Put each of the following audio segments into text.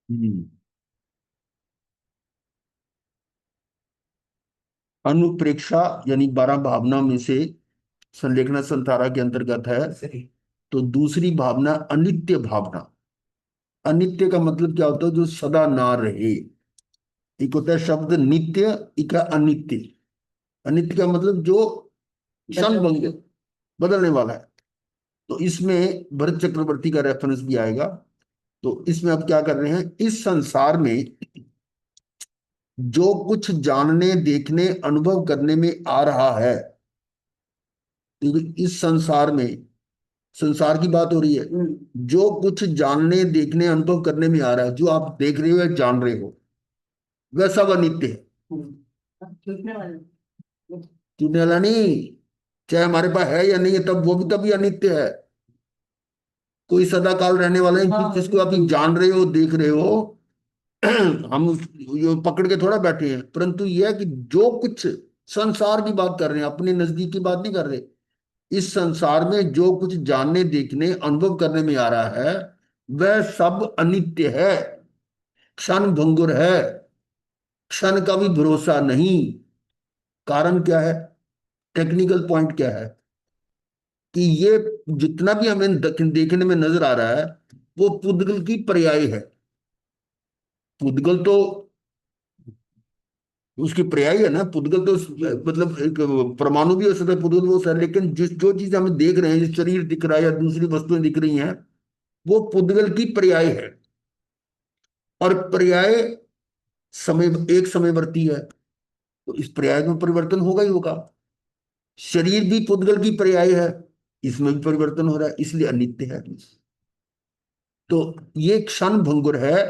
हम्म। अनुप्रेक्षा यानी 12 भावना में से संलेखना संतारा के अंतर्गत है। सही। तो दूसरी भावना अनित्य भावना। अनित्य का मतलब क्या होता है? जो सदा ना रहे। एक होता है शब्द नित्य, एक है अनित्य। अनित्य का मतलब जो क्षण भंग, बदलने वाला है। तो इसमें भरत चक्रवर्ती का रेफरेंस भी आएगा। तो इसमें अब क्या कर रहे हैं, इस संसार में जो कुछ जानने देखने अनुभव करने में आ रहा है, क्योंकि इस संसार में, संसार की बात हो रही है, जो कुछ जानने देखने अनुभव करने में आ रहा है, जो आप देख रहे हो या जान रहे हो, वह सब अनित्य है। टूटने वाला नहीं। चाहे हमारे पास है या नहीं है, तब वो भी तभी अनित्य है। कोई सदा काल रहने वाला है जिसको आप जान रहे हो, देख रहे हो। हम ये पकड़ के थोड़ा बैठे हैं, परंतु यह है कि जो कुछ, संसार की बात कर रहे हैं, अपने नजदीक की बात नहीं कर रहे। इस संसार में जो कुछ जानने देखने अनुभव करने में आ रहा है, वह सब अनित्य है, क्षण भंगुर है, क्षण का भी भरोसा नहीं। कारण क्या है? टेक्निकल पॉइंट क्या है कि ये जितना भी हमें देखने में नजर आ रहा है, वो पुद्गल की पर्याय है। पुद्गल तो उसकी पर्याय है ना। पुद्गल तो मतलब एक परमाणु भी हो सकता है, पुद्गल वो है, लेकिन जिस जो चीज हमें देख रहे हैं, जिस शरीर दिख रहा है या दूसरी वस्तुएं दिख रही हैं, वो पुद्गल की पर्याय है। और पर्याय समय, एक समयवर्ती है, तो इस पर्याय में परिवर्तन होगा ही होगा। शरीर भी पुद्गल की पर्याय है, इसमें भी परिवर्तन हो रहा है, इसलिए अनित्य है। तो ये क्षण भंगुर है,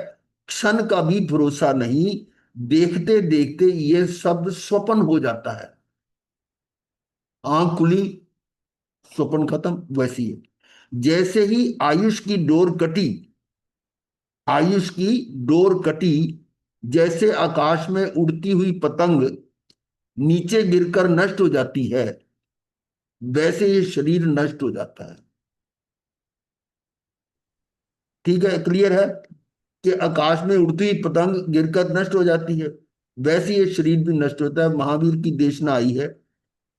क्षण का भी भरोसा नहीं। देखते देखते ये सब स्वप्न हो जाता है। आंख खुली, स्वप्न खत्म। वैसी है जैसे ही आयुष की डोर कटी, आयुष की डोर कटी, जैसे आकाश में उड़ती हुई पतंग नीचे गिरकर नष्ट हो जाती है, वैसे ये शरीर नष्ट हो जाता है। ठीक है, क्लियर है कि आकाश में उड़ती हुई पतंग गिरकर नष्ट हो जाती है, वैसे ये शरीर भी नष्ट होता है। महावीर की देशना आई है,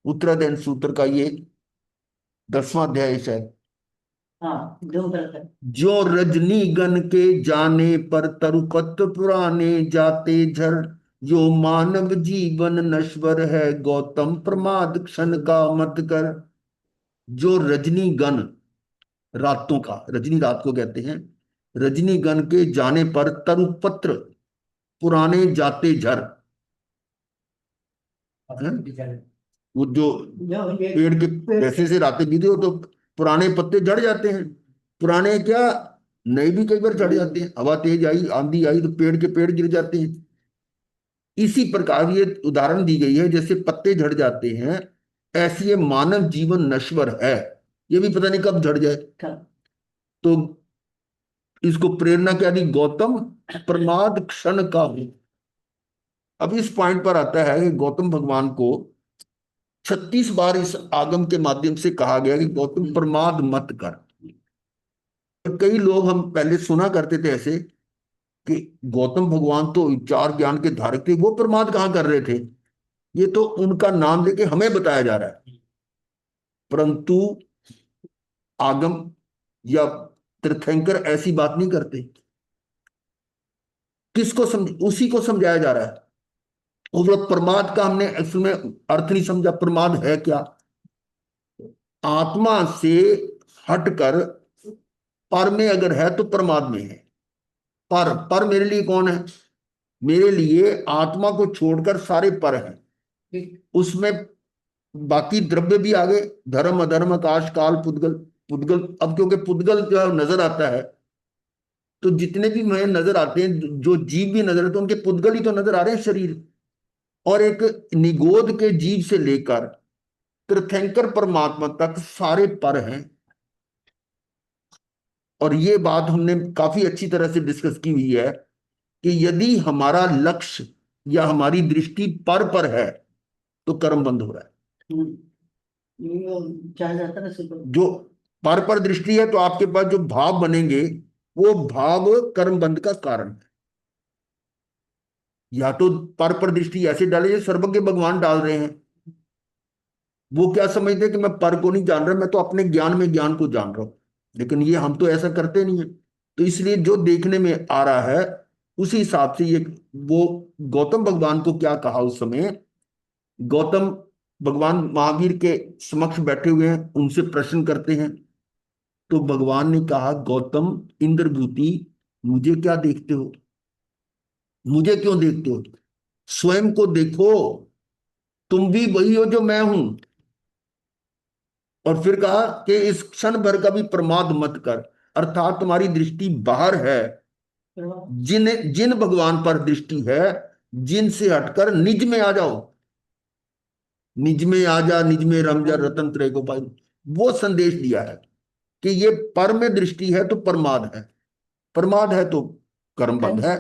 उत्तरायण सूत्र का ये 10वां अध्याय है। हाँ, जो रजनी गण के जाने पर तरुपत्र पुराने जाते झर, जो मानव जीवन नश्वर है गौतम प्रमाद क्षण का मत कर। जो रजनी गण, रातों का, रजनी रात को कहते हैं, रजनी गण के जाने पर तरुपत्र पुराने जाते झर हैं? वो जो पेड़ के ऐसे से रातें बीते हो तो पुराने पत्ते झड़ जाते हैं। पुराने क्या, नए भी कई बार झड़ जाते हैं। हवा तेज आई, आंधी आई तो पेड़ के पेड़ गिर जाते हैं। इसी प्रकार ये उदाहरण दी गई है, जैसे पत्ते झड़ जाते हैं, ऐसे ये मानव जीवन नश्वर है, ये भी पता नहीं कब झड़ जाए। तो इसको प्रेरणा क्या दी? गौतम प्रमाद क्षण का हूं। अब इस पॉइंट पर आता है कि गौतम भगवान को 36 बार इस आगम के माध्यम से कहा गया कि गौतम प्रमाद मत कर। और कई लोग, हम पहले सुना करते थे ऐसे कि गौतम भगवान तो विचार ज्ञान के धारक थे, वो प्रमाद कहाँ कर रहे थे? ये तो उनका नाम लेके हमें बताया जा रहा है। परंतु आगम या तीर्थंकर ऐसी बात नहीं करते। किसको समझ, उसी को समझाया जा रहा है। और वो प्रमाद का हमने असल में अर्थ नहीं समझा। प्रमाद है क्या? आत्मा से हटकर पर में अगर है तो प्रमाद में है। पर मेरे लिए कौन है? मेरे लिए आत्मा को छोड़कर सारे पर हैं। उसमें बाकी द्रव्य भी आ गए, धर्म अधर्म आकाश काल पुद्गल। पुद्गल, अब क्योंकि पुद्गल जो है नजर आता है, तो जितने भी मैं नजर आते हैं, जो जीव भी नजर आते हैं, उनके पुद्गल ही तो नजर आ रहे हैं, शरीर। और एक निगोद के जीव से लेकर तीर्थंकर परमात्मा तक सारे पर हैं। और ये बात हमने काफी अच्छी तरह से डिस्कस की हुई है कि यदि हमारा लक्ष्य या हमारी दृष्टि पर है, तो कर्म बंद हो रहा है। जो पर दृष्टि है, तो आपके पास जो भाव बनेंगे, वो भाव कर्म बंद का कारण है। या तो पर दृष्टि ऐसे डाले जैसे सर्वज्ञ भगवान डाल रहे हैं। वो क्या समझते हैं कि मैं पर को नहीं जान रहा, मैं तो अपने ज्ञान में ज्ञान को जान रहा हूं। लेकिन ये हम तो ऐसा करते नहीं है। तो इसलिए जो देखने में आ रहा है उसी हिसाब से ये, वो गौतम भगवान को क्या कहा उस समय। गौतम भगवान महावीर के समक्ष बैठे हुए हैं, उनसे प्रश्न करते हैं। तो भगवान ने कहा, गौतम इंद्रभूति, मुझे क्या देखते हो, मुझे क्यों देखते हो, स्वयं को देखो, तुम भी वही हो जो मैं हूं। और फिर कहा कि इस क्षण भर का भी प्रमाद मत कर, अर्थात तुम्हारी दृष्टि बाहर है। जिन जिन भगवान पर दृष्टि है, जिन से हटकर निज में आ जाओ, निज में आ जा, निज में रम जा, रतन त्रय को पाई। वो संदेश दिया है कि ये पर में दृष्टि है तो प्रमाद है, प्रमाद है तो कर्म बंध है।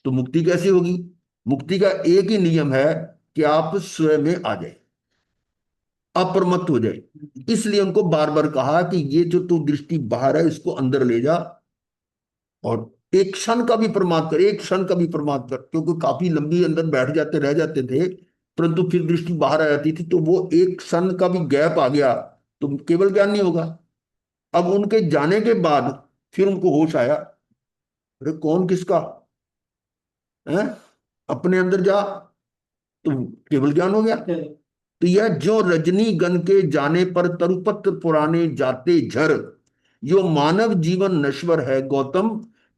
तो मुक्ति कैसे होगी। मुक्ति का एक ही नियम है कि आप स्वयं में आ जाए, अप्रमत्त हो जाए। इसलिए उनको बार बार कहा कि ये जो तू दृष्टि बाहर है इसको अंदर ले जा, और एक क्षण का भी प्रमाद कर, एक क्षण का भी प्रमाद कर। क्योंकि काफी लंबी अंदर बैठ जाते रह जाते थे, परंतु फिर दृष्टि बाहर आ जाती थी, तो वो एक क्षण का भी गैप आ गया तो केवल ज्ञान नहीं होगा। अब उनके जाने के बाद फिर उनको होश आया, अरे कौन किसका है, अपने अंदर जा, तो केवल ज्ञान हो गया। तो यह जो रजनी गण के जाने पर तरुपत्र पुराने जाते झर, यो मानव जीवन नश्वर है गौतम,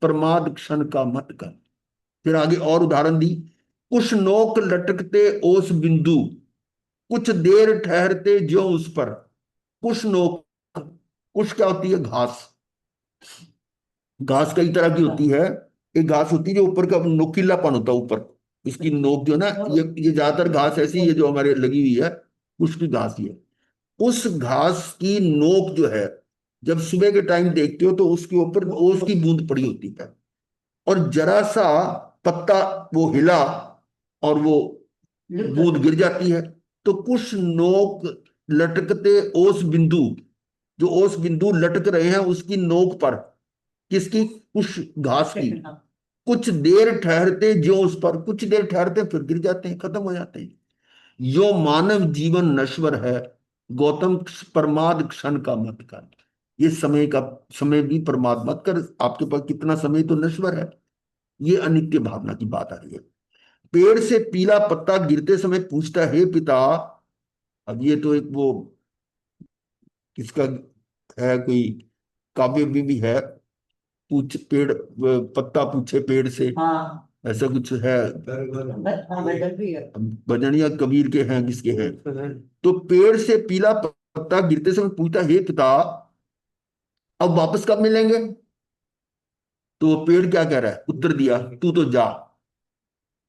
प्रमाद क्षण का मत कर। फिर आगे और उदाहरण दी, कुछ नोक लटकते ओस बिंदु, कुछ देर ठहरते ज्यो उस पर। कुछ नोक, कुछ क्या होती है, घास। घास कई तरह की होती है। एक घास होती है जो ऊपर का नोकीलापन होता है ऊपर, इसकी नोक जो है ना, ये ज्यादातर घास ऐसी है जो हमारे लगी हुई है, उसकी घास ही है। उस घास की नोक जो है, जब सुबह के टाइम देखते हो तो उसके ऊपर ओस की बूंद पड़ी होती है, और जरा सा पत्ता वो हिला और वो बूंद गिर जाती है। तो कुछ नोक लटकते ओस बिंदु, जो ओस बिंदु लटक रहे हैं उसकी नोक पर, किसकी, कुछ घास की। कुछ देर ठहरते जो उस पर, कुछ देर ठहरते फिर गिर जाते हैं, खत्म हो जाते हैं। यो मानव जीवन नश्वर है गौतम, प्रमाद क्षण का मत कर। ये समय का, समय भी प्रमाद मत कर, आपके पास कितना समय तो नश्वर है। ये अनित्य भावना की बात आ रही है। पेड़ से पीला पत्ता गिरते समय पूछता है पिता। अब ये तो एक वो किसका है, कोई काव्य भी है, पूछ पेड़ पत्ता पूछे पेड़ से, हाँ ऐसा कुछ है। भजन या कबीर के हैं, किसके हैं। तो पेड़ से पीला पत्ता गिरते समय पूछता, हे पिता, अब वापस कब मिलेंगे। तो वो पेड़ क्या कह रहा है, उत्तर दिया, तू तो जा,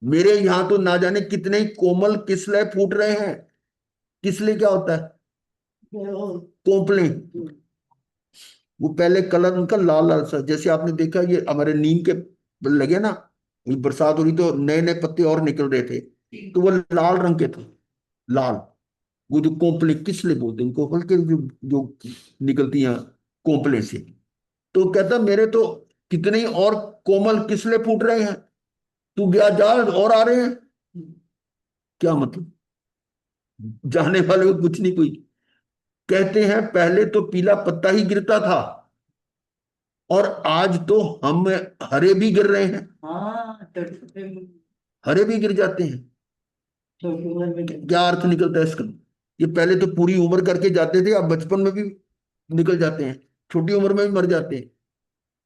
मेरे यहां तो ना जाने कितने ही कोमल किसलय फूट रहे हैं। किसले क्या होता है, कोपले। वो पहले कलर उनका लाल लाल सा, जैसे आपने देखा ये हमारे नीम के लगे ना, ये बरसात हो रही तो नए नए पत्ते और निकल रहे थे, तो वो लाल रंग के थे, लाल। वो जो कोंपले किसले बोलते हैं, कोंपल के जो निकलती हैं कोंपले से। तो कहता मेरे तो कितने ही और कोमल किसले फूट रहे हैं, तू गया जा और आ रहे हैं। क्या मतलब, जाने वाले को कुछ नहीं कोई। कहते हैं पहले तो पीला पत्ता ही गिरता था, और आज तो हम हरे भी गिर रहे हैं। हाँ, हरे भी गिर जाते हैं। क्या अर्थ निकलता है इसका। ये पहले तो पूरी उम्र करके जाते थे, अब बचपन में भी निकल जाते हैं, छोटी उम्र में भी मर जाते हैं।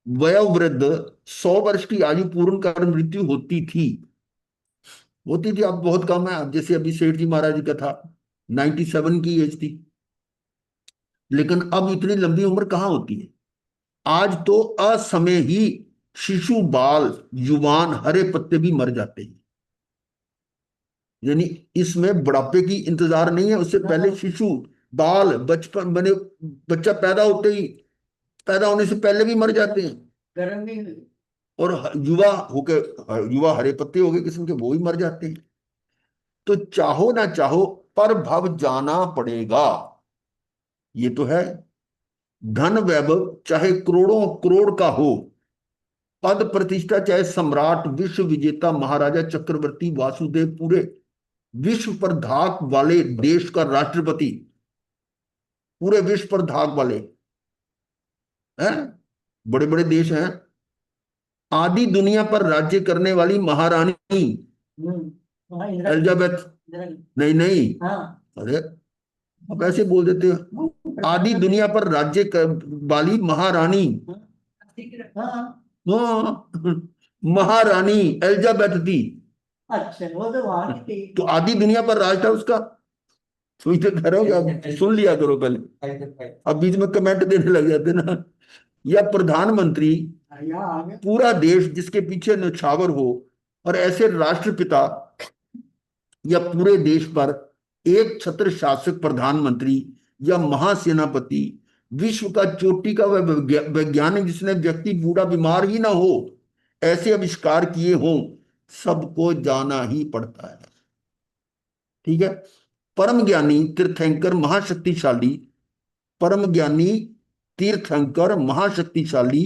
वयोवृद्ध 100 वर्ष की आयु पूर्ण कर मृत्यु होती थी, होती थी। अब बहुत कम है, अब जैसे अभी सेठ जी महाराज जी का था, 97 की एज थी। लेकिन अब इतनी लंबी उम्र कहाँ होती है। आज तो असमय ही शिशु बाल युवान हरे पत्ते भी मर जाते हैं। यानी इसमें बुढ़ापे की इंतजार नहीं है, उससे पहले शिशु बाल, बचपन बने, बच्चा पैदा होते ही, पैदा होने से पहले भी मर जाते हैं। और युवा होकर, युवा हरे पत्ते हो गए किस्म के, वो भी मर जाते हैं। तो चाहो ना चाहो पर भव जाना पड़ेगा, ये तो है। धन वैभव चाहे करोड़ों करोड़ का हो, पद प्रतिष्ठा चाहे सम्राट, विश्व विजेता, महाराजा, चक्रवर्ती, वासुदेव, पूरे विश्व पर धाक वाले देश का राष्ट्रपति, पूरे विश्व पर धाक वाले हैं, बड़े बड़े देश हैं। आदि दुनिया पर राज्य करने वाली महारानी एलिजाबेथ, नहीं नहीं, अरे आप ऐसे बोल देते हो। आदि दुनिया पर राज्य वाली महारानी, हाँ, महारानी एलिजाबेथ थी। अच्छा, वो तो वहां की थी। तो आदि दुनिया पर राज था उसका। सुन तो कह रहा हूँ, आप सुन लिया करो पहले, अब बीच में कमेंट देने लग जाते ना। या प्रधानमंत्री, पूरा देश जिसके पीछे न्यौछावर हो, और ऐसे राष्ट्रपिता या पूरे देश पर एक छत्र शासक प्रधानमंत्री या महासेनापति, विश्व का चोटी का वह वैज्ञानिक जिसने व्यक्ति बूढ़ा बीमार ही ना हो ऐसे आविष्कार किए हों, सबको जाना ही पड़ता है। ठीक है। परम ज्ञानी तीर्थंकर महाशक्तिशाली, परम ज्ञानी तीर्थंकर महाशक्तिशाली,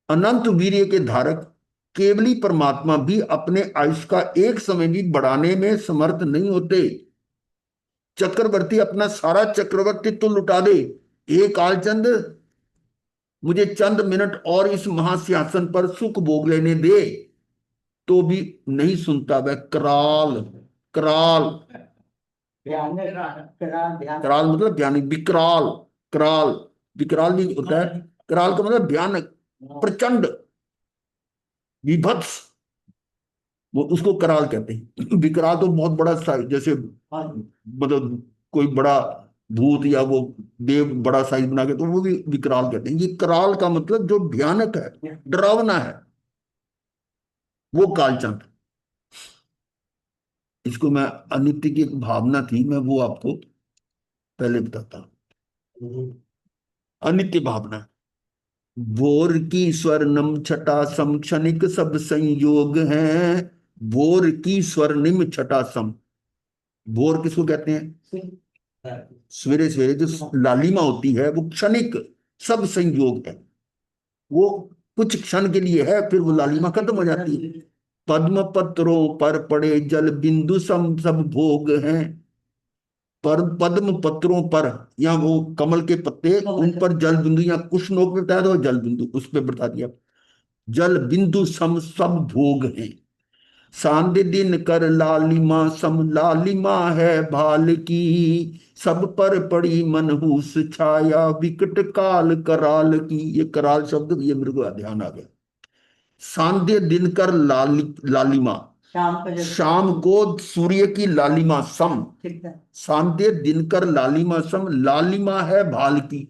अनंत वीर्य के धारक केवली परमात्मा भी अपने आयुष का एक समय भी बढ़ाने में समर्थ नहीं होते। चक्रवर्ती अपना सारा चक्रवर्तित्व तो लुटा दे, एक आलचंद मुझे चंद मिनट और इस महासिंहासन पर सुख भोग लेने दे, तो भी नहीं सुनता वह कराल। कराल, कराल मतलब भयानक, विकराल, कराल, विकराल भी होता है। कराल का मतलब भयानक, प्रचंड, विभत्स, वो उसको कराल कहते हैं। विकराल तो बहुत बड़ा साइज, जैसे मतलब कोई बड़ा भूत या वो देव बड़ा साइज बना के, तो वो भी विकराल कहते हैं। ये कराल का मतलब जो भयानक है, डरावना है, वो कालचंद। इसको मैं, अनित्य की एक भावना थी, मैं वो आपको पहले बताता हूँ। अनित्य भावना, भोर की स्वर्णम छटा सम, क्षणिक सब संयोग हैं। भोर की स्वर्णिम छटा सम, भोर किसको कहते हैं? सवेरे सवेरे जो लालिमा होती है, वो क्षणिक सब संयोग है, वो कुछ क्षण के लिए है, फिर वो लालिमा खत्म हो जाती है। पद्म पत्रों पर पड़े जल बिंदु सम सब भोग हैं। पर पद्म पत्रों पर, या वो कमल के पत्ते, उन पर जल बिंदु, या कुछ नोक में बताया तो जल बिंदु, उस पर बता दिया। जल बिंदु सम सब भोग हैं। सांध्य दिन कर लालिमा सम, लालिमा है भाल की। सब पर पड़ी मनहूस छाया, विकट काल कराल की। ये कराल शब्द ये मेरे को ध्यान आ गया। सांध्य दिनकर लालिमा, शाम को सूर्य की लालिमा सम, सांध्य दिनकर लालिमा सम, लालिमा है भाल की।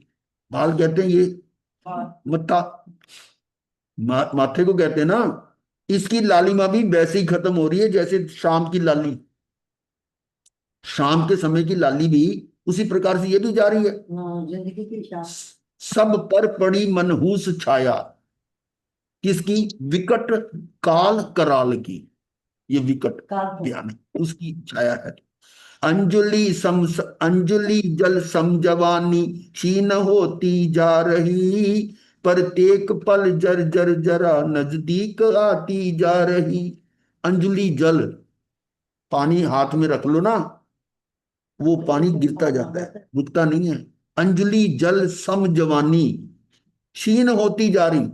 भाल कहते हैं ये मत्था, माथे को कहते हैं ना। इसकी लालिमा भी वैसे ही खत्म हो रही है जैसे शाम की लाली, शाम के समय की लाली भी उसी प्रकार से ये भी जा रही है। जिंदगी की शाम। सब पर पड़ी मनहूस छाया, किसकी? विकट काल कराल की। ये विकट ध्यान, उसकी छाया है। अंजुलि सम, अंजुलि जल सम जवानी, क्षीण होती जा रही। प्रत्येक पल जर जर जरा नजदीक आती जा रही। अंजुलि जल, पानी हाथ में रख लो ना, वो पानी गिरता जाता है, रुकता नहीं है। अंजलि जल सम जवानी, क्षीण होती जा रही।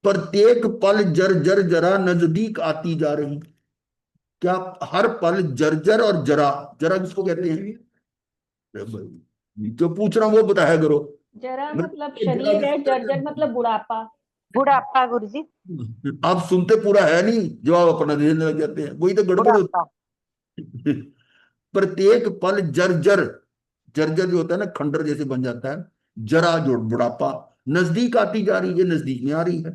प्रत्येक पल जर जर जरा नजदीक आती जा रही। क्या हर पल जर्जर और जरा, जरा किसको कहते हैं? जो पूछ रहा हूं वो बताया करो। जरा मतलब शरीर है, जर्जर मतलब बुढ़ापा। बुढ़ापा गुरुजी। आप सुनते पूरा है नहीं, जवाब अपना देने लग जाते हैं, वही तो गड़बड़ होती है। प्रत्येक पल जर्जर, जर्जर जो होता है ना, खंडर जैसे बन जाता है। जरा जो बुढ़ापा, नजदीक आती जा रही है, नजदीक में आ रही है।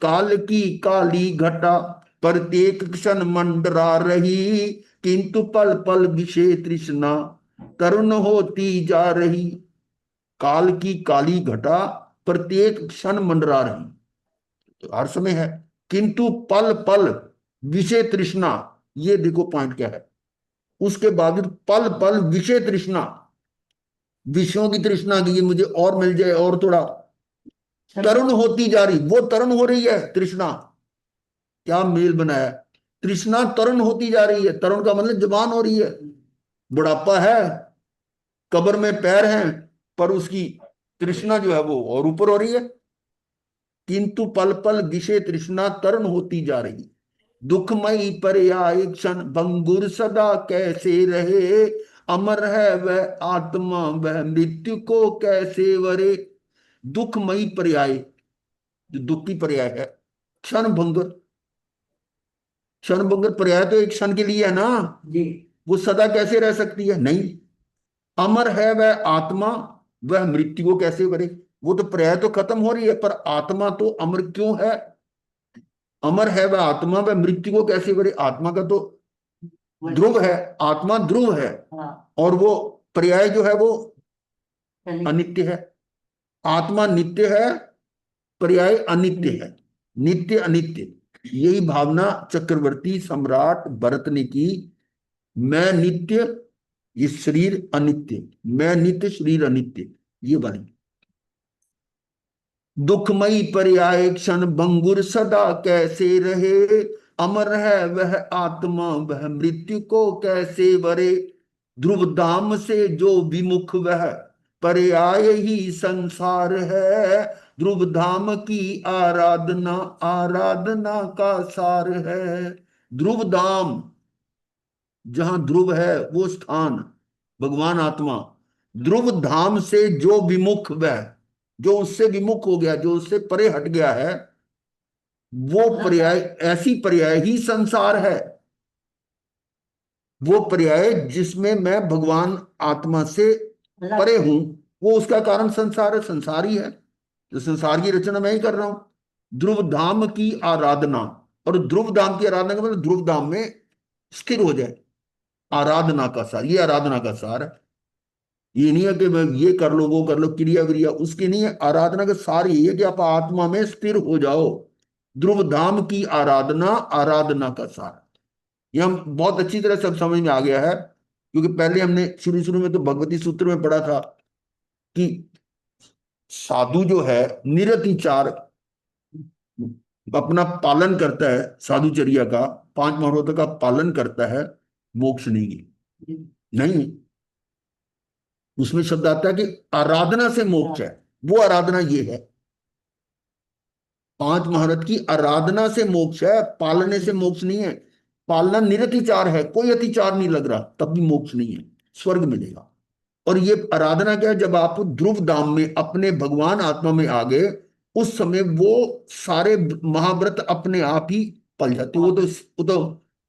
काल की काली घटा प्रत्येक क्षण मंडरा रही। किंतु पल पल विषय तृष्णा तरुण होती जा रही। काल की काली घटा प्रत्येक क्षण मंडरा रही, तो हर समय है। किंतु पल पल विषय तृष्णा, ये देखो पॉइंट क्या है। उसके बावजूद पल पल विषय तृष्णा, विषयों की तृष्णा की, मुझे और मिल जाए और थोड़ा, तरुण होती जा रही, वो तरुण हो रही है तृष्णा। क्या मेल बनाया, तृष्णा तरुण होती जा रही है, तरुण का मतलब जवान हो रही है। बुढ़ापा है, कब्र में पैर हैं, पर उसकी तृष्णा जो है वो और ऊपर हो रही है। किंतु पल पल विषय तृष्णा तरुण होती जा रही, दुखमयी पर्याय क्षण भंगुर सदा कैसे रहे, अमर है वह आत्मा वह मृत्यु को कैसे वरे। दुखमयी पर्याय, जो दुख की पर्याय है, क्षण भंगुर, क्षण भंगुर पर्याय तो एक क्षण के लिए है ना जी, वो सदा कैसे रह सकती है, नहीं। अमर है वह आत्मा वह मृत्यु को कैसे वरे, वो तो पर्याय तो खत्म हो रही है, पर आत्मा तो अमर क्यों है। अमर है वह आत्मा वह मृत्यु को कैसे वरे, आत्मा का तो ध्रुव है, आत्मा ध्रुव है। हाँ। और वो पर्याय जो है वो अनित्य है। आत्मा नित्य है, पर्याय अनित्य है, नित्य अनित्य। यही भावना चक्रवर्ती सम्राट भरत ने की। मैं नित्य, ये शरीर अनित्य, मैं नित्य शरीर अनित्य, ये वाली। दुखमयी पर्याय क्षण भंगुर सदा कैसे रहे, अमर है वह आत्मा वह मृत्यु को कैसे वरे। ध्रुव धाम से जो विमुख वह पर्याय ही संसार है, ध्रुव धाम की आराधना आराधना का सार है। ध्रुव धाम, जहां ध्रुव है वो स्थान, भगवान आत्मा। ध्रुव धाम से जो विमुख वह, जो उससे विमुख हो गया, जो उससे परे हट गया है, वो पर्याय, ऐसी पर्याय ही संसार है। वो पर्याय जिसमें मैं भगवान आत्मा से परे हूं, वो उसका कारण संसार है, संसार ही है। तो संसार की रचना मैं ही कर रहा हूं। ध्रुव धाम की आराधना, और ध्रुव धाम की आराधना का मतलब ध्रुव धाम में स्थिर हो जाए, आराधना का सार, ये आराधना का सार है। ये नहीं है कि मैं ये कर लो वो कर लो, क्रिया विरिया उसकी नहीं है, आराधना का सार यही है कि आप आत्मा में स्थिर हो जाओ। ध्रुव धाम की आराधना आराधना का सार, ये हम बहुत अच्छी तरह सब समझ में आ गया है। क्योंकि पहले हमने शुरू शुरू में तो भगवती सूत्र में पढ़ा था कि साधु जो है निरतिचार अपना पालन करता है, साधुचर्या का 5 मुहूर्तों का पालन करता है, मोक्ष नहीं, नहीं। उसमें शब्द आता है कि आराधना से मोक्ष है, वो आराधना ये है। 5 मुहूर्त की आराधना से मोक्ष है, पालने से मोक्ष नहीं है। पालना निरतिचार है, कोई अतिचार नहीं लग रहा, तब भी मोक्ष नहीं है, स्वर्ग मिलेगा। और ये आराधना क्या है, जब आप ध्रुव धाम में अपने भगवान आत्मा में आ गए, उस समय वो सारे महाव्रत अपने आप ही पल जाते, वो तो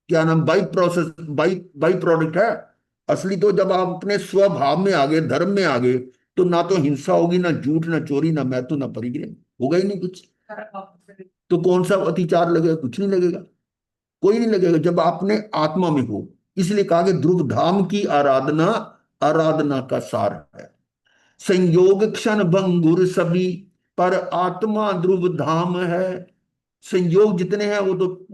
क्या नाम, by process, by by product है। असली तो जब आप अपने स्वभाव में आ गए, धर्म में आ गए, तो ना तो हिंसा होगी, ना झूठ, ना चोरी, ना मैथुन, ना परिग्रह, होगा ही नहीं कुछ। तो कौन सा अतिचार लगेगा, कुछ नहीं लगेगा, कोई नहीं लगेगा जब आपने आत्मा में हो। इसलिए कहा कि ध्रुव धाम की आराधना आराधना का सार है। संयोग क्षण भंगुर सभी पर आत्मा ध्रुव धाम है। संयोग जितने हैं वो तो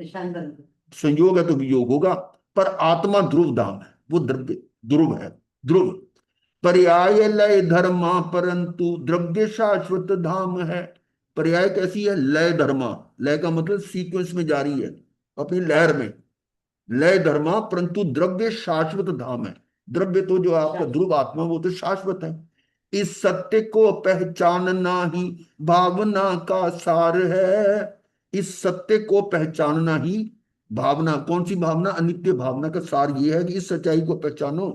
संयोग है तो वियोग होगा, पर आत्मा ध्रुव धाम है, वो द्रव्य ध्रुव है, ध्रुव। पर्याय लय धर्मा परंतु द्रव्य शाश्वत धाम है। पर्याय कैसी है, लय धर्मा, लय का मतलब सीक्वेंस में जारी है, अपनी लहर में, लय धर्मा परंतु द्रव्य शाश्वत धाम है। द्रव्य तो जो आपका ध्रुव आत्मा वो तो शाश्वत है। इस सत्य को पहचानना ही भावना का सार है। इस सत्य को पहचानना ही, भावना कौन सी भावना, अनित्य भावना का सार ये है कि इस सच्चाई को पहचानो।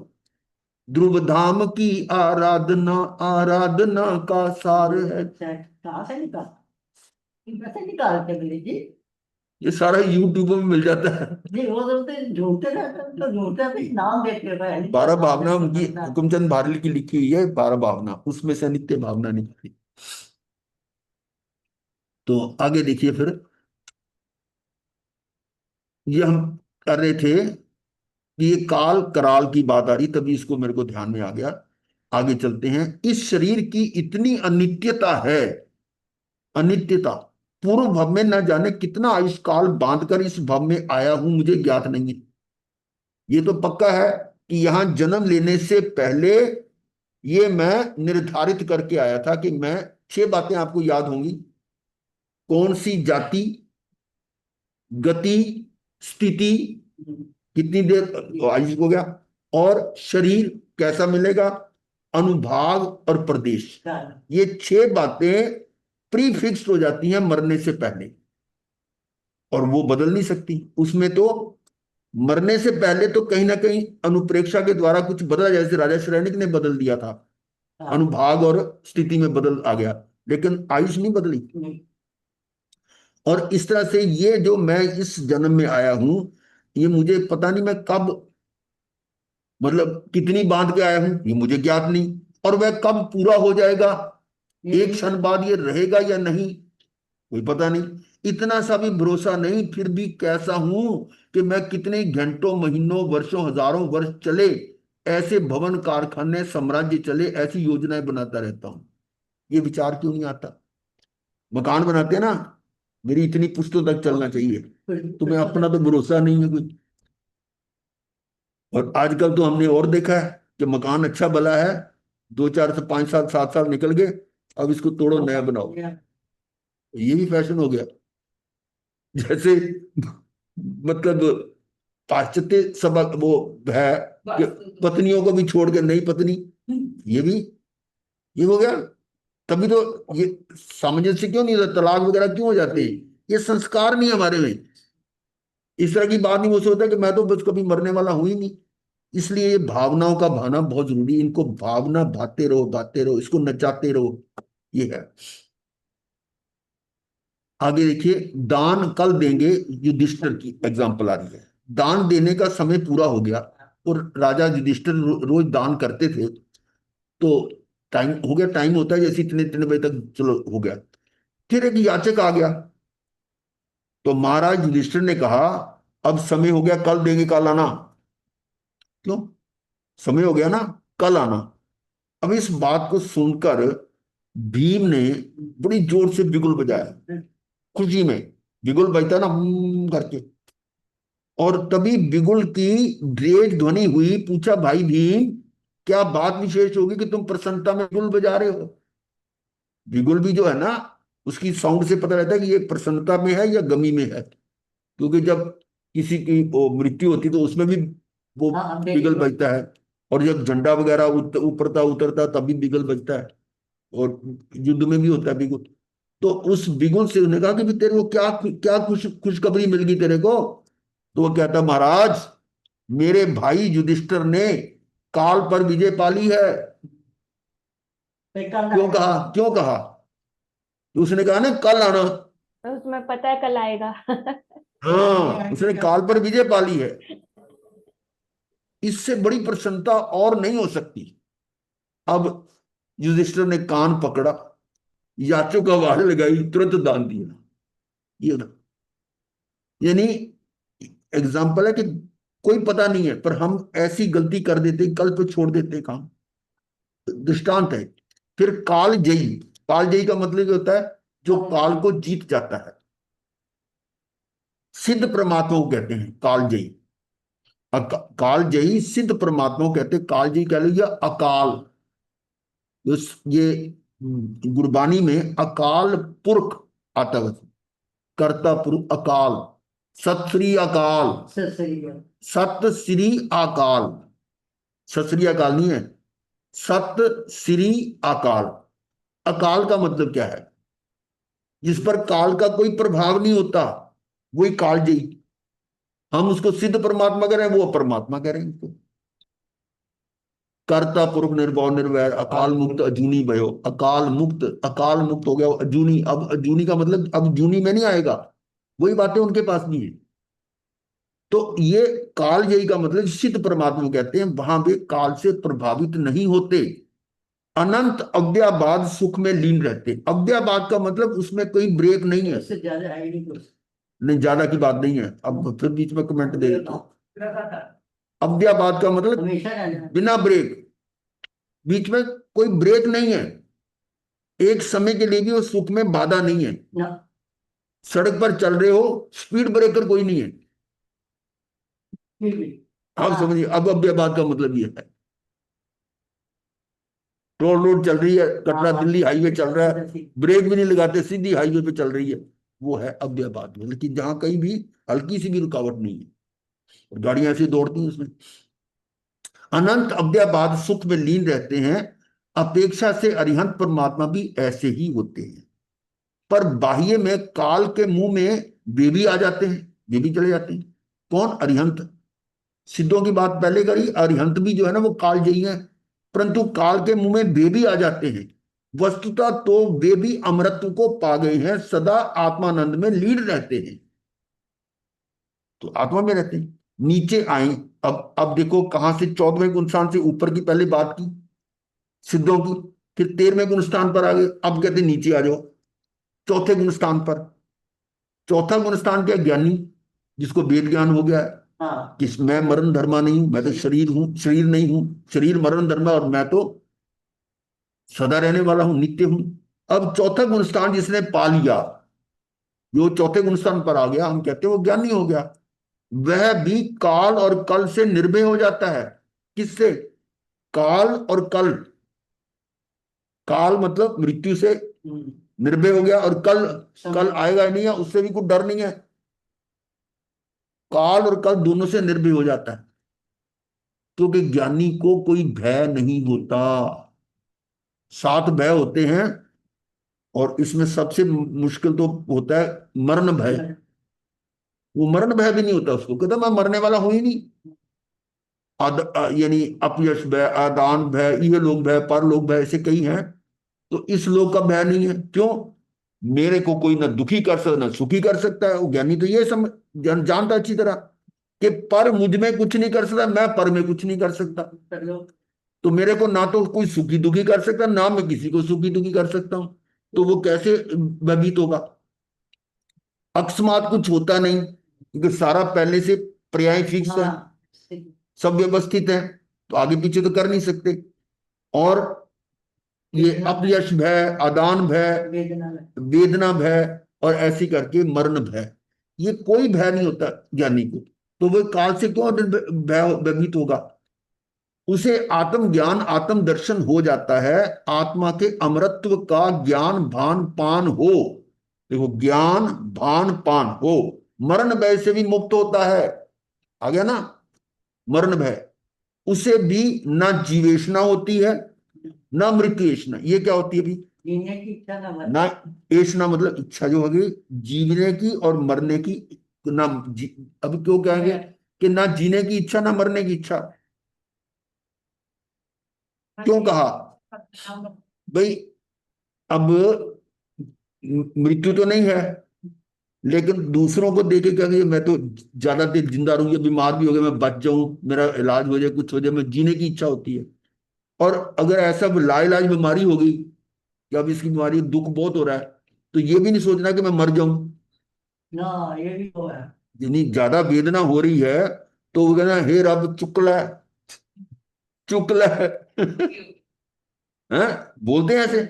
ध्रुव धाम की आराधना आराधना का सार है। कहां से निकालते जी, ये सारा यूट्यूब में मिल जाता है। नहीं वो ढूंढते तो ढूंढते भी नाम देते हैं। 12 भावना उनकी हुकुमचंद भारली की लिखी हुई है, 12 भावना, उसमें से नित्य भावना निकली। तो आगे देखिए फिर, ये हम कर रहे थे कि ये काल कराल की बात आ रही, तभी इसको मेरे को ध्यान में आ गया। आगे चलते हैं। इस शरीर की इतनी अनित्यता है, अनित्यता, पूर्व भव में न जाने कितना आयुष्काल बांधकर इस भव में आया हूं, मुझे ज्ञात नहीं है। ये तो पक्का है कि यहां जन्म लेने से पहले ये मैं निर्धारित करके आया था कि मैं 6 बातें आपको याद होंगी। कौन सी जाति, गति, स्थिति, कितनी देर आयुष हो गया, और शरीर कैसा मिलेगा, अनुभाग और प्रदेश। ये 6 बातें प्री फिक्स्ड हो जाती हैं मरने से पहले, और वो बदल नहीं सकती। उसमें तो मरने से पहले तो कहीं ना कहीं अनुप्रेक्षा के द्वारा कुछ बदला, जैसे राजा श्रेणिक ने बदल दिया था, अनुभाग और स्थिति में बदल आ गया, लेकिन आयुष नहीं बदली। और इस तरह से ये जो मैं इस जन्म में आया हूं, ये मुझे पता नहीं मैं कब, मतलब कितनी बांध के आया हूं, ये मुझे ज्ञात नहीं। और वह कब पूरा हो जाएगा, एक क्षण बाद ये रहेगा या नहीं, कोई पता नहीं। इतना सा भी भरोसा नहीं, फिर भी कैसा हूं कि मैं कितने घंटों, महीनों, वर्षों, हजारों वर्ष चले, ऐसे भवन, कारखाने, साम्राज्य चले, ऐसी योजनाएं बनाता रहता हूं। ये विचार क्यों नहीं आता? मकान बनाते हैं ना, मेरी इतनी पुश्तों तक चलना चाहिए, तुम्हें अपना तो भरोसा नहीं है कोई। और आजकल तो हमने और देखा है कि मकान अच्छा भला है, 2 4 से 5 साल 7 साल निकल गए, अब इसको तोड़ो नया बनाओ, ये भी फैशन हो गया। जैसे मतलब पाश्चात्य सबक वो है कि पत्नियों को भी छोड़ के नई पत्नी, ये भी ये हो गया। तभी तो ये सामंजस्य क्यों नहीं होता, तलाक वगैरह क्यों हो जाते हैं? ये संस्कार नहीं है हमारे में। इस तरह की बात नहीं हो सकता कि मैं तो बस कभी मरने वाला हूं ही नहीं। इसलिए ये भावनाओं का भाना बहुत जरूरी है। इनको भावना भाते रहो, गाते रहो, इसको नचाते रहो, ये है। आगे देखिए, दान कल देंगे, युधिष्ठिर की एग्जाम्पल आ रही है। दान देने का समय पूरा हो गया, और राजा युधिष्ठिर रोज दान करते थे। तो टाइम हो गया, टाइम होता है जैसे इतने इतने बजे तक, चलो हो गया। फिर एक याचक आ गया, तो महाराज युधिष्ठिर ने कहा, अब समय हो गया, कल देंगे, कल आना। क्यों? समय हो गया ना, कल आना। अब इस बात को सुनकर भीम ने बड़ी जोर से बिगुल बजाया, खुशी में। बिगुल बजता ना करके, और तभी बिगुल की ड्रेज ध्वनि हुई। पूछा, भाई भीम, क्या बात विशेष होगी कि तुम प्रसन्नता में बिगुल बजा रहे हो? बिगुल भी जो है ना, उसकी साउंड से पता रहता है कि ये प्रसन्नता में है या गमी में है। क्योंकि जब किसी की वो मृत्यु होती है तो उसमें भी वो बिगल बजता है, और जब झंडा वगैरह ऊपरता उतरता तब भी बिगल बजता है, और युद्ध में भी होता है बिगुल। तो उस बिगुल से उन्होंने कहा कि भी तेरे को क्या क्या खुशखबरी मिल गई तेरे को? तो वो कहता, महाराज, मेरे भाई युधिष्ठिर ने काल पर विजय पा ली है। क्यों कहा, क्यों कहा? तो उसने कहा ना, कल आना। उसमें पता है कल आएगा। हाँ, उसने काल पर विजय पा ली है। इससे बड़ी प्रसन्नता और नहीं हो सकती। अब युधिष्ठिर ने कान पकड़ा, याचक आवाज लगाई, तुरंत दान दिया। ये ना, यानी एग्जाम्पल है कि कोई पता नहीं है, पर हम ऐसी गलती कर देते, कल पे छोड़ देते काम। दृष्टांत है। फिर कालजयी, कालजयी का मतलब क्या होता है? जो काल को जीत जाता है। सिद्ध परमात्मा को कहते हैं कालजयी। कालजयी सिद्ध परमात्मा को कहते हैं। कालजयी कह लीजिए अकाल। ये गुरबानी में अकाल पुरख आता है, कर्ता पुरुष अकाल। सत श्री अकाल, सत श्री अकाल, सत श्री अकाल नहीं है, सत श्री अकाल। अकाल का मतलब क्या है? जिस पर काल का कोई प्रभाव नहीं होता, वही कालजयी। हम उसको सिद्ध परमात्मा कह रहे हैं, वो परमात्मा कह रहे हैं उसको। कर्ता पुरुष निर्भव निर्वैर, अकाल मुक्त अजूनी भयो। अकाल मुक्त, अकाल मुक्त हो गया वो अजूनी। अब अजूनी का मतलब अब जूनी में नहीं आएगा, वही बातें उनके पास नहीं है। तो ये कालजयी का मतलब सिद्ध परमात्मा कहते हैं, वहां भी काल से प्रभावित नहीं होते। अनंत अव्ययाबाद सुख में लीन रहते। अव्ययाबाद का मतलब उसमें कोई ब्रेक नहीं है। नहीं, ज्यादा की बात नहीं है। अब फिर बीच में कमेंट दे देता हूं। अव्ययाबाद का मतलब बिना ब्रेक, बीच में कोई ब्रेक नहीं है। एक समय के लिए भी वो सुख में बाधा नहीं है। सड़क पर चल रहे हो, स्पीड ब्रेकर कोई नहीं है। आप समझिए, अब अव्ययाबाद का मतलब ये है। टोल रोड चल रही है, कटरा दिल्ली हाईवे चल रहा है, ब्रेक भी नहीं लगाते, सीधी हाईवे पे चल रही है, वो है अव्ययवाद में। लेकिन जहां कहीं भी हल्की सी भी रुकावट नहीं है और गाड़ियां ऐसी दौड़ती हैं उसमें। अनंत अव्ययवाद सुख में लीन रहते हैं, अपेक्षा से अरिहंत परमात्मा भी ऐसे ही होते हैं। पर बाह्य में काल के मुंह में वे भी आ जाते हैं, वे भी चले जाते हैं। कौन? अरिहंत। सिद्धों की बात पहले करी, अरिहंत भी जो है ना वो कालजयी है, परंतु काल के मुंह में वे भी आ जाते हैं। वस्तुतः तो वे भी अमरत्व को पा गए हैं, सदा आत्मानंद में लीन रहते हैं, तो आत्मा में रहते हैं। नीचे आए, अब देखो कहां से 14वें गुण स्थान से ऊपर की पहले बात की सिद्धों की, फिर 13वें गुण स्थान पर आ गए, अब कहते नीचे आ जाओ चौथे गुण स्थान पर। चौथा गुण स्थान क्या? ज्ञानी, जिसको वेद ज्ञान हो गया है। हाँ। कि मैं मरण धर्मा नहीं हूं, मैं तो शरीर हूं, शरीर नहीं हूं, शरीर मरण धर्मा, और मैं तो सदा रहने वाला हूं, नित्य हूं। अब चौथा गुण स्थान जिसने पा लिया, जो चौथे गुण स्थान पर आ गया, हम कहते हैं वो ज्ञानी हो गया। वह भी काल और कल से निर्भय हो जाता है। किससे? काल और कल। काल मतलब मृत्यु से निर्भय हो गया, और कल, कल आएगा ही नहीं है, उससे भी कुछ डर नहीं है। काल और कल दोनों से निर्भय हो जाता है, क्योंकि ज्ञानी को कोई भय नहीं होता। 7 भय होते हैं, और इसमें सबसे मुश्किल तो होता है मरण भय। वो मरण भय भी नहीं होता उसको, कहता मैं मरने वाला हूं ही नहीं। यानी अपयश भय, आदान भय, ये लोग भय, परलोक भय, ऐसे कई हैं। तो इस लोक का भय नहीं है। क्यों? मेरे को कोई ना दुखी कर सकता ना सुखी कर सकता है। वो ज्ञानी तो ये जानता अच्छी तरह कि पर मुझ में कुछ नहीं कर सकता, मैं पर में कुछ नहीं कर सकता। तो मेरे को ना तो कोई सुखी दुखी कर सकता, ना मैं किसी को सुखी दुखी कर सकता हूं। तो वो कैसे व्यतीत होगा? अकस्मात कुछ होता नहीं, क्योंकि सारा पहले से पर्याय फिक्स है, सब व्यवस्थित है, तो आगे पीछे तो कर नहीं सकते। और ये अपयश भय, आदान भय, वेदना भय, और ऐसी करके मरण भय, ये कोई भय नहीं होता ज्ञानी को। तो वो काल से क्यों भय भयभीत होगा? उसे आत्म ज्ञान आत्म दर्शन हो जाता है, आत्मा के अमरत्व का ज्ञान भान पान हो। देखो, ज्ञान भान पान हो, मरण भय से भी मुक्त होता है। आ गया ना मरण भय। उसे भी ना जीवेशना होती है, ना मृत्युएशना। ये क्या होती है भी? जीने की इच्छा ना एशना मतलब इच्छा जो होगी जीने की और मरने की। ना अब क्यों कहेंगे कि ना जीने की इच्छा ना मरने की इच्छा? क्यों कहा भाई? अब मृत्यु तो नहीं है, लेकिन दूसरों को देखे क्या कि मैं तो ज्यादा देर जिंदा रहूं, या बीमार भी हो गया, मैं बच जाऊं, मेरा इलाज हो जाए, कुछ हो जाए, मैं जीने की इच्छा होती है। और अगर ऐसा लाइलाज बीमारी हो गई कि अब इसकी बीमारी दुख बहुत हो रहा है, तो ये भी नहीं सोचना कि मैं मर जाऊं ना, ये भी हो रहा है। यानी ज्यादा वेदना हो रही है, तो वो कहना हे रब चुकला है, चुकला है। हैं? बोलते हैं ऐसे।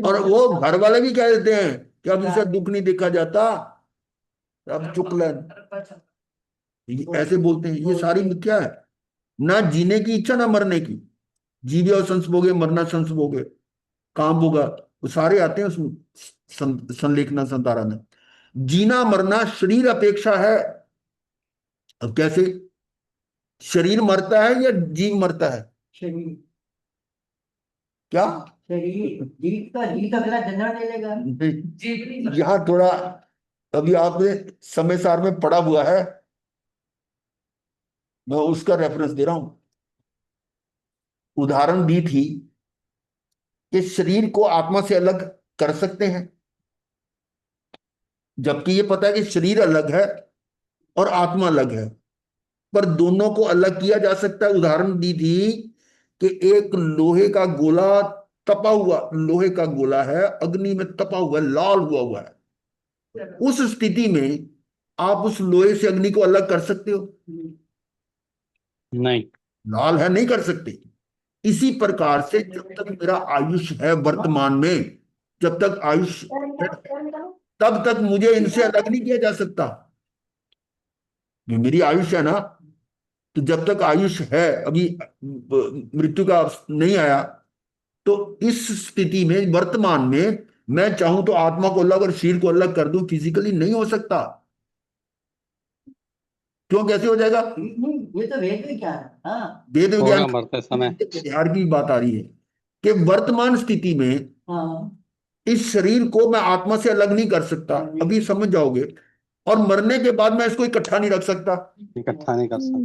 और वो घर वाले भी कह देते हैं कि अब इससे दुख नहीं देखा जाता, अब चुकला है। ऐसे बोलते हैं। ये सारी मिथ्या है। ना जीने की इच्छा ना मरने की। जीवे और संसभोगे, मरना संसभोगे, काम होगा, वो सारे आते हैं उसमें संलेखना संतारा में। जीना मरना शरीर अपेक्षा है। अब कैसे? शरीर मरता है या जीव मरता है? शरीर। क्या? शरीर जीव का जीत अगला जन्म ले लेगा। यहाँ थोड़ा अभी आपने समय सार में पढ़ा हुआ है, मैं उसका रेफरेंस दे रहा हूं। उदाहरण दी थी कि शरीर को आत्मा से अलग कर सकते हैं, जबकि ये पता है कि शरीर अलग है और आत्मा अलग है, पर दोनों को अलग किया जा सकता है। उदाहरण दी थी कि एक लोहे का गोला, तपा हुआ लोहे का गोला है, अग्नि में तपा हुआ, लाल हुआ हुआ है। उस स्थिति में आप उस लोहे से अग्नि को अलग कर सकते हो? नहीं। लाल है, नहीं कर सकते। इसी प्रकार से जब तक मेरा आयुष है वर्तमान में, जब तक आयुष है, तब तक मुझे इनसे अलग नहीं किया जा सकता। जो मेरी आयुष है ना, तो जब तक आयुष है, अभी मृत्यु का नहीं आया, तो इस स्थिति में वर्तमान में मैं चाहूं तो आत्मा को अलग और शरीर को अलग कर दूं, फिजिकली नहीं हो सकता। क्यों, कैसे हो जाएगा? ये तो वेद में क्या है। हाँ वेद होगा विज्ञान मरते समय। बिहार की बात आ रही है कि वर्तमान स्थिति में हाँ इस शरीर को मैं आत्मा से अलग नहीं कर सकता, अभी समझ जाओगे। और मरने के बाद मैं इसको इकट्ठा नहीं रख सकता। इकट्ठा नहीं कर सकते।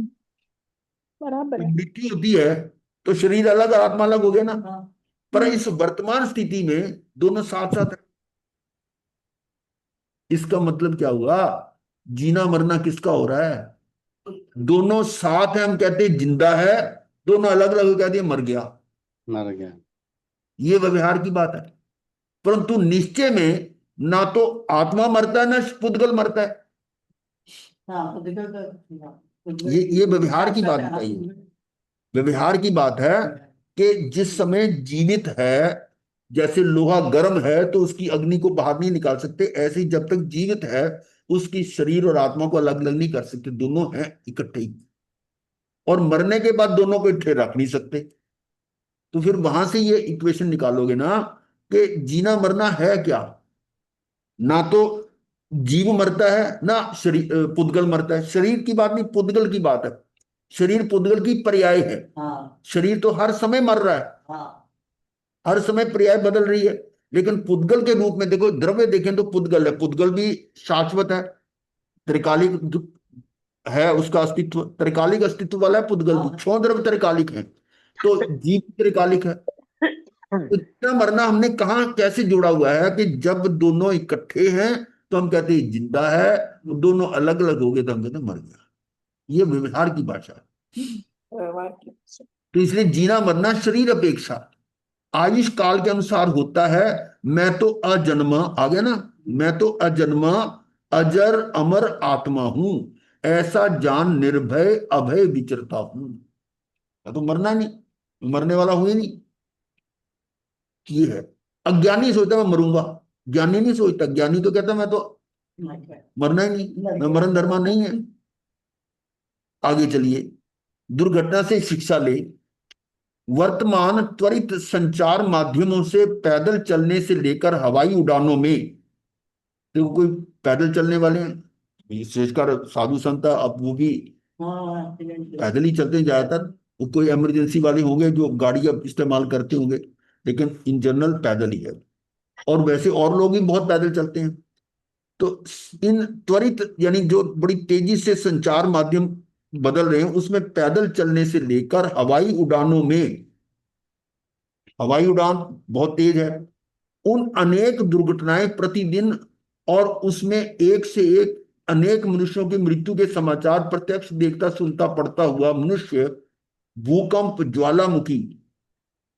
बराबर तो है। मृत्यु होती है तो शरीर अलग और आत्मा अलग हो गया ना। हाँ पर इस वर्तमान स्थिति में दोनों साथ साथ है। इसका मतलब क्या हुआ? जीना मरना किसका हो रहा है? दोनों साथ है, हम कहते हैं जिंदा है, दोनों अलग अलग कहते हैं मर गया। मर गया। ये व्यवहार की बात है। परंतु निश्चय में ना तो आत्मा मरता है ना पुद्गल मरता है। हाँ तो देखो तो ये व्यवहार की बात बताई है। व्यवहार की बात है कि जिस समय जीवित है, जैसे लोहा गर्म है तो उसकी अग्नि को बाहर नहीं निकाल सकते, ऐसे ही जब तक जीवित है उसकी शरीर और आत्मा को अलग अलग नहीं कर सकते, दोनों हैं इकट्ठे ही। और मरने के बाद दोनों को इकट्ठे रख नहीं सकते। तो फिर वहां से ये इक्वेशन निकालोगे ना कि जीना मरना है क्या? ना तो जीव मरता है ना शरीर पुद्गल मरता है। शरीर की बात नहीं, पुद्गल की बात है। शरीर पुद्गल की पर्याय है। हाँ शरीर तो हर समय मर रहा है, हाँ हर समय पर्याय बदल रही है। लेकिन पुद्गल के रूप में देखो, द्रव्य देखें तो पुद्गल है, पुद्गल भी शाश्वत है, त्रिकालिक है उसका अस्तित्व, त्रिकालिक अस्तित्व वाला है पुद्गल भी। क्षण द्रव्य त्रिकालिक है, तो जीव त्रिकालिक है। तो इतना मरना हमने कहा कैसे जोड़ा हुआ है कि जब दोनों इकट्ठे हैं तो हम कहते हैं जिंदा है, दोनों अलग अलग हो गए तो हम कहते हैं मर गया। ये व्यवहार की भाषा है। व्यवहार की। तो इसलिए जीना मरना शरीर अपेक्षा आयुष काल के अनुसार होता है। मैं तो अजन्मा, आ गया ना, मैं तो अजन्मा अजर अमर आत्मा हूं, ऐसा जान निर्भय अभय विचरता हूं। मैं तो मरना नहीं, मरने वाला हुई नहीं। ये है। अज्ञानी सोचता मैं मरूंगा, ज्ञानी नहीं सोचता। ज्ञानी तो कहता मैं तो मरना ही नहीं, मैं मरण धर्मा नहीं है। आगे चलिए, दुर्घटना से शिक्षा ले। वर्तमान त्वरित संचार माध्यमों से पैदल चलने से लेकर हवाई उड़ानों में, तो कोई पैदल चलने वाले हैं, विशेषकर साधु संत, अब वो भी पैदल ही चलते हैं ज्यादातर। वो कोई इमरजेंसी वाले होंगे जो गाड़ी अब इस्तेमाल करते होंगे, लेकिन इन जनरल पैदल ही है। और वैसे और लोग भी बहुत पैदल चलते हैं। तो इन त्वरित यानी जो बड़ी तेजी से संचार माध्यम बदल रहे हैं, उसमें पैदल चलने से लेकर हवाई उड़ानों में, हवाई उड़ान बहुत तेज है, उन अनेक दुर्घटनाएं प्रतिदिन, और उसमें एक से एक अनेक मनुष्यों की मृत्यु के समाचार प्रत्यक्ष देखता सुनता पड़ता हुआ मनुष्य भूकंप, ज्वालामुखी,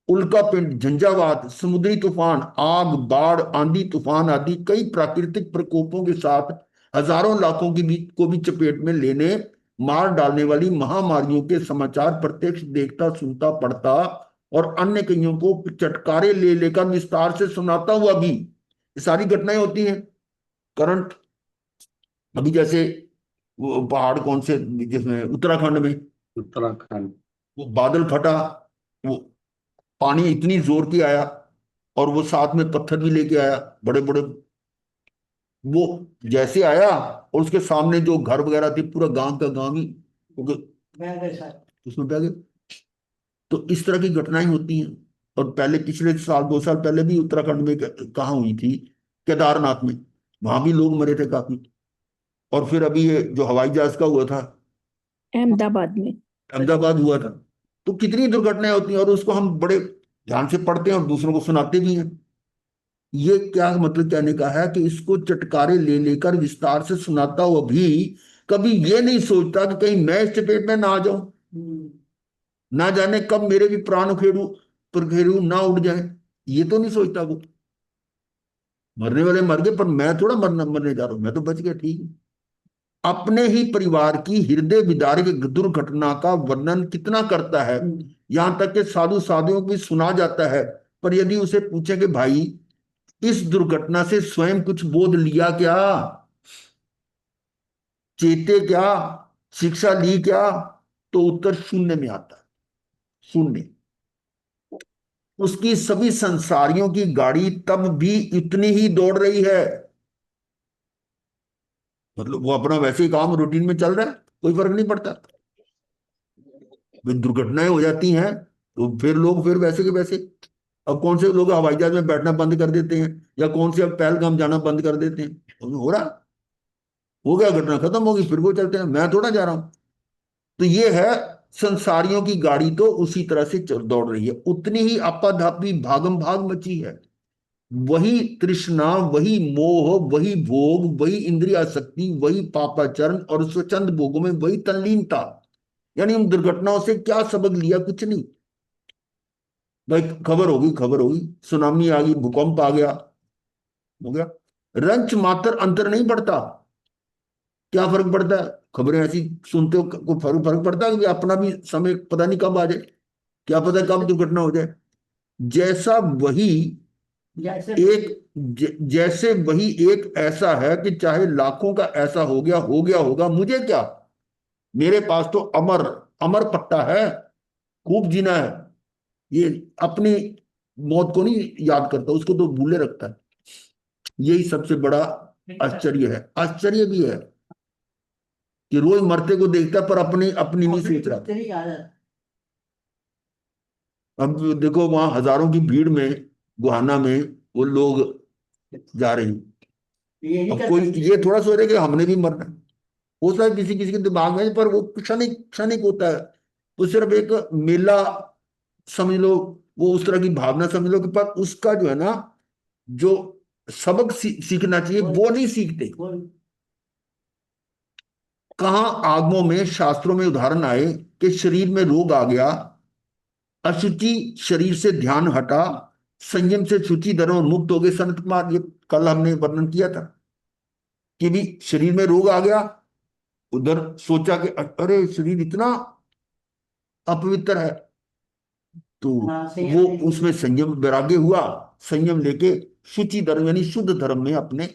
उल्कापिंड, झंझावात, समुद्री तूफान, आग, बाढ़, आंधी तूफान आदि कई प्राकृतिक प्रकोपों के साथ हजारों लाखों की भी को भी चपेट में लेने, मार डालने वाली महामारियों के समाचार प्रत्यक्ष देखता सुनता पढ़ता और अन्य कईयों को चटकारे ले लेकर विस्तार से सुनाता हुआ भी, ये सारी घटनाएं होती हैं करंट। अभी जैसे वो पहाड़ कौन से, जिसमें उत्तराखंड में उत्तराखंड। वो बादल फटा, वो पानी इतनी जोर की आया, और वो साथ में पत्थर भी लेके आया बड़े बड़े। वो जैसे आया और उसके सामने जो घर वगैरह थे, पूरा गांव का गांव ही उसमें बह गए। तो इस तरह की घटनाएं होती हैं। और पहले पिछले साल 2 साल पहले भी उत्तराखंड में कहाँ हुई थी, केदारनाथ में, वहां भी लोग मरे थे काफी। और फिर अभी ये जो हवाई जहाज का हुआ था अहमदाबाद में। अहमदाबाद हुआ था। तो कितनी दुर्घटनाएं होती हैं और उसको हम बड़े ध्यान से पढ़ते हैं और दूसरों को सुनाते भी हैं। ये क्या मतलब कहने का है कि इसको चटकारे ले लेकर विस्तार से सुनाता हुआ भी कभी ये नहीं सोचता कि कहीं मैं इस चपेट में ना आ जाऊं, ना जाने कब मेरे भी प्राण उखेड़ू पुरखेड़ू ना उड़ जाए। ये तो नहीं सोचता वो। मरने वाले मर गए, पर मैं थोड़ा मरने जा रहा हूं, मैं तो बच गया, ठीक है। अपने ही परिवार की हृदय विदारक दुर्घटना का वर्णन कितना करता है, यहां तक कि साधु साधुओं को भी सुना जाता है। पर यदि उसे पूछे कि भाई इस दुर्घटना से स्वयं कुछ बोध लिया क्या, चेते क्या, शिक्षा ली क्या, तो उत्तर शून्य में आता है, शून्य। उसकी सभी संसारियों की गाड़ी तब भी इतनी ही दौड़ रही है, मतलब वो अपना वैसे ही काम रूटीन में चल रहा है, कोई फर्क नहीं पड़ता। दुर्घटनाएं हो जाती हैं तो फिर लोग फिर वैसे के वैसे। अब कौन से लोग हवाई जहाज में बैठना बंद कर देते हैं, या कौन से अब पहलगाम जाना बंद कर देते हैं? हो रहा, हो गया, घटना खत्म होगी, फिर वो चलते हैं, मैं थोड़ा जा रहा हूं। तो ये है, संसारियों की गाड़ी तो उसी तरह से दौड़ रही है, उतनी ही आपाधापी भागम भाग मची है। वही तृष्णा, वही मोह, वही भोग, वही इंद्रियासक्ति, वही पापाचरण, और स्वच्छंद भोगों में वही तल्लीनता। यानी उन दुर्घटनाओं से क्या सबक लिया? कुछ नहीं भाई, खबर होगी, खबर होगी, सुनामी आ गई, भूकंप आ गया, हो गया, रंच मात्र अंतर नहीं पड़ता। क्या फर्क पड़ता है? खबरें ऐसी सुनते हो, कोई फर्क फर्क पड़ता है कि अपना भी समय पता नहीं कब आ जाए, क्या पता कब दुर्घटना हो जाए। जैसा वही जैसे जैसे वही एक ऐसा है कि चाहे लाखों का ऐसा हो गया होगा, मुझे क्या, मेरे पास तो अमर अमर पट्टा है, खूब जीना है। ये अपनी मौत को नहीं याद करता, उसको तो भूले रखता है। यही सबसे बड़ा आश्चर्य है, आश्चर्य भी है कि रोज मरते को देखता है पर अपनी अपनी नहीं सोच रहा। तेरी आदत अब देखो वहां हजारों की भीड़ में, गुहाना में वो लोग जा रहे हैं। ये नहीं अब कर कोई सकते। ये थोड़ा सोच रहे कि हमने भी मरना है। हो सकता है किसी किसी के दिमाग में, पर वो क्षणिक क्षणिक होता है। वो सिर्फ एक मेला समझ लो, वो उस तरह की भावना समझ लो कि, पर उसका जो है ना, जो सबक सीखना चाहिए वो नहीं सीखते। बोल। कहाँ आगमों में, शास्त्रों में उदाहरण आए कि शरीर में रोग आ गया, अशुचि शरीर से ध्यान हटा, संयम से शुचि धर्म और मुक्त हो गए। संत कुमार, ये कल हमने वर्णन किया था कि भी शरीर में रोग आ गया, उधर सोचा कि अरे शरीर इतना अपवित्र है, तो हाँ सही वो है। उसमें संयम वैराग्य हुआ, संयम लेके शुचि धर्म यानी शुद्ध धर्म में, अपने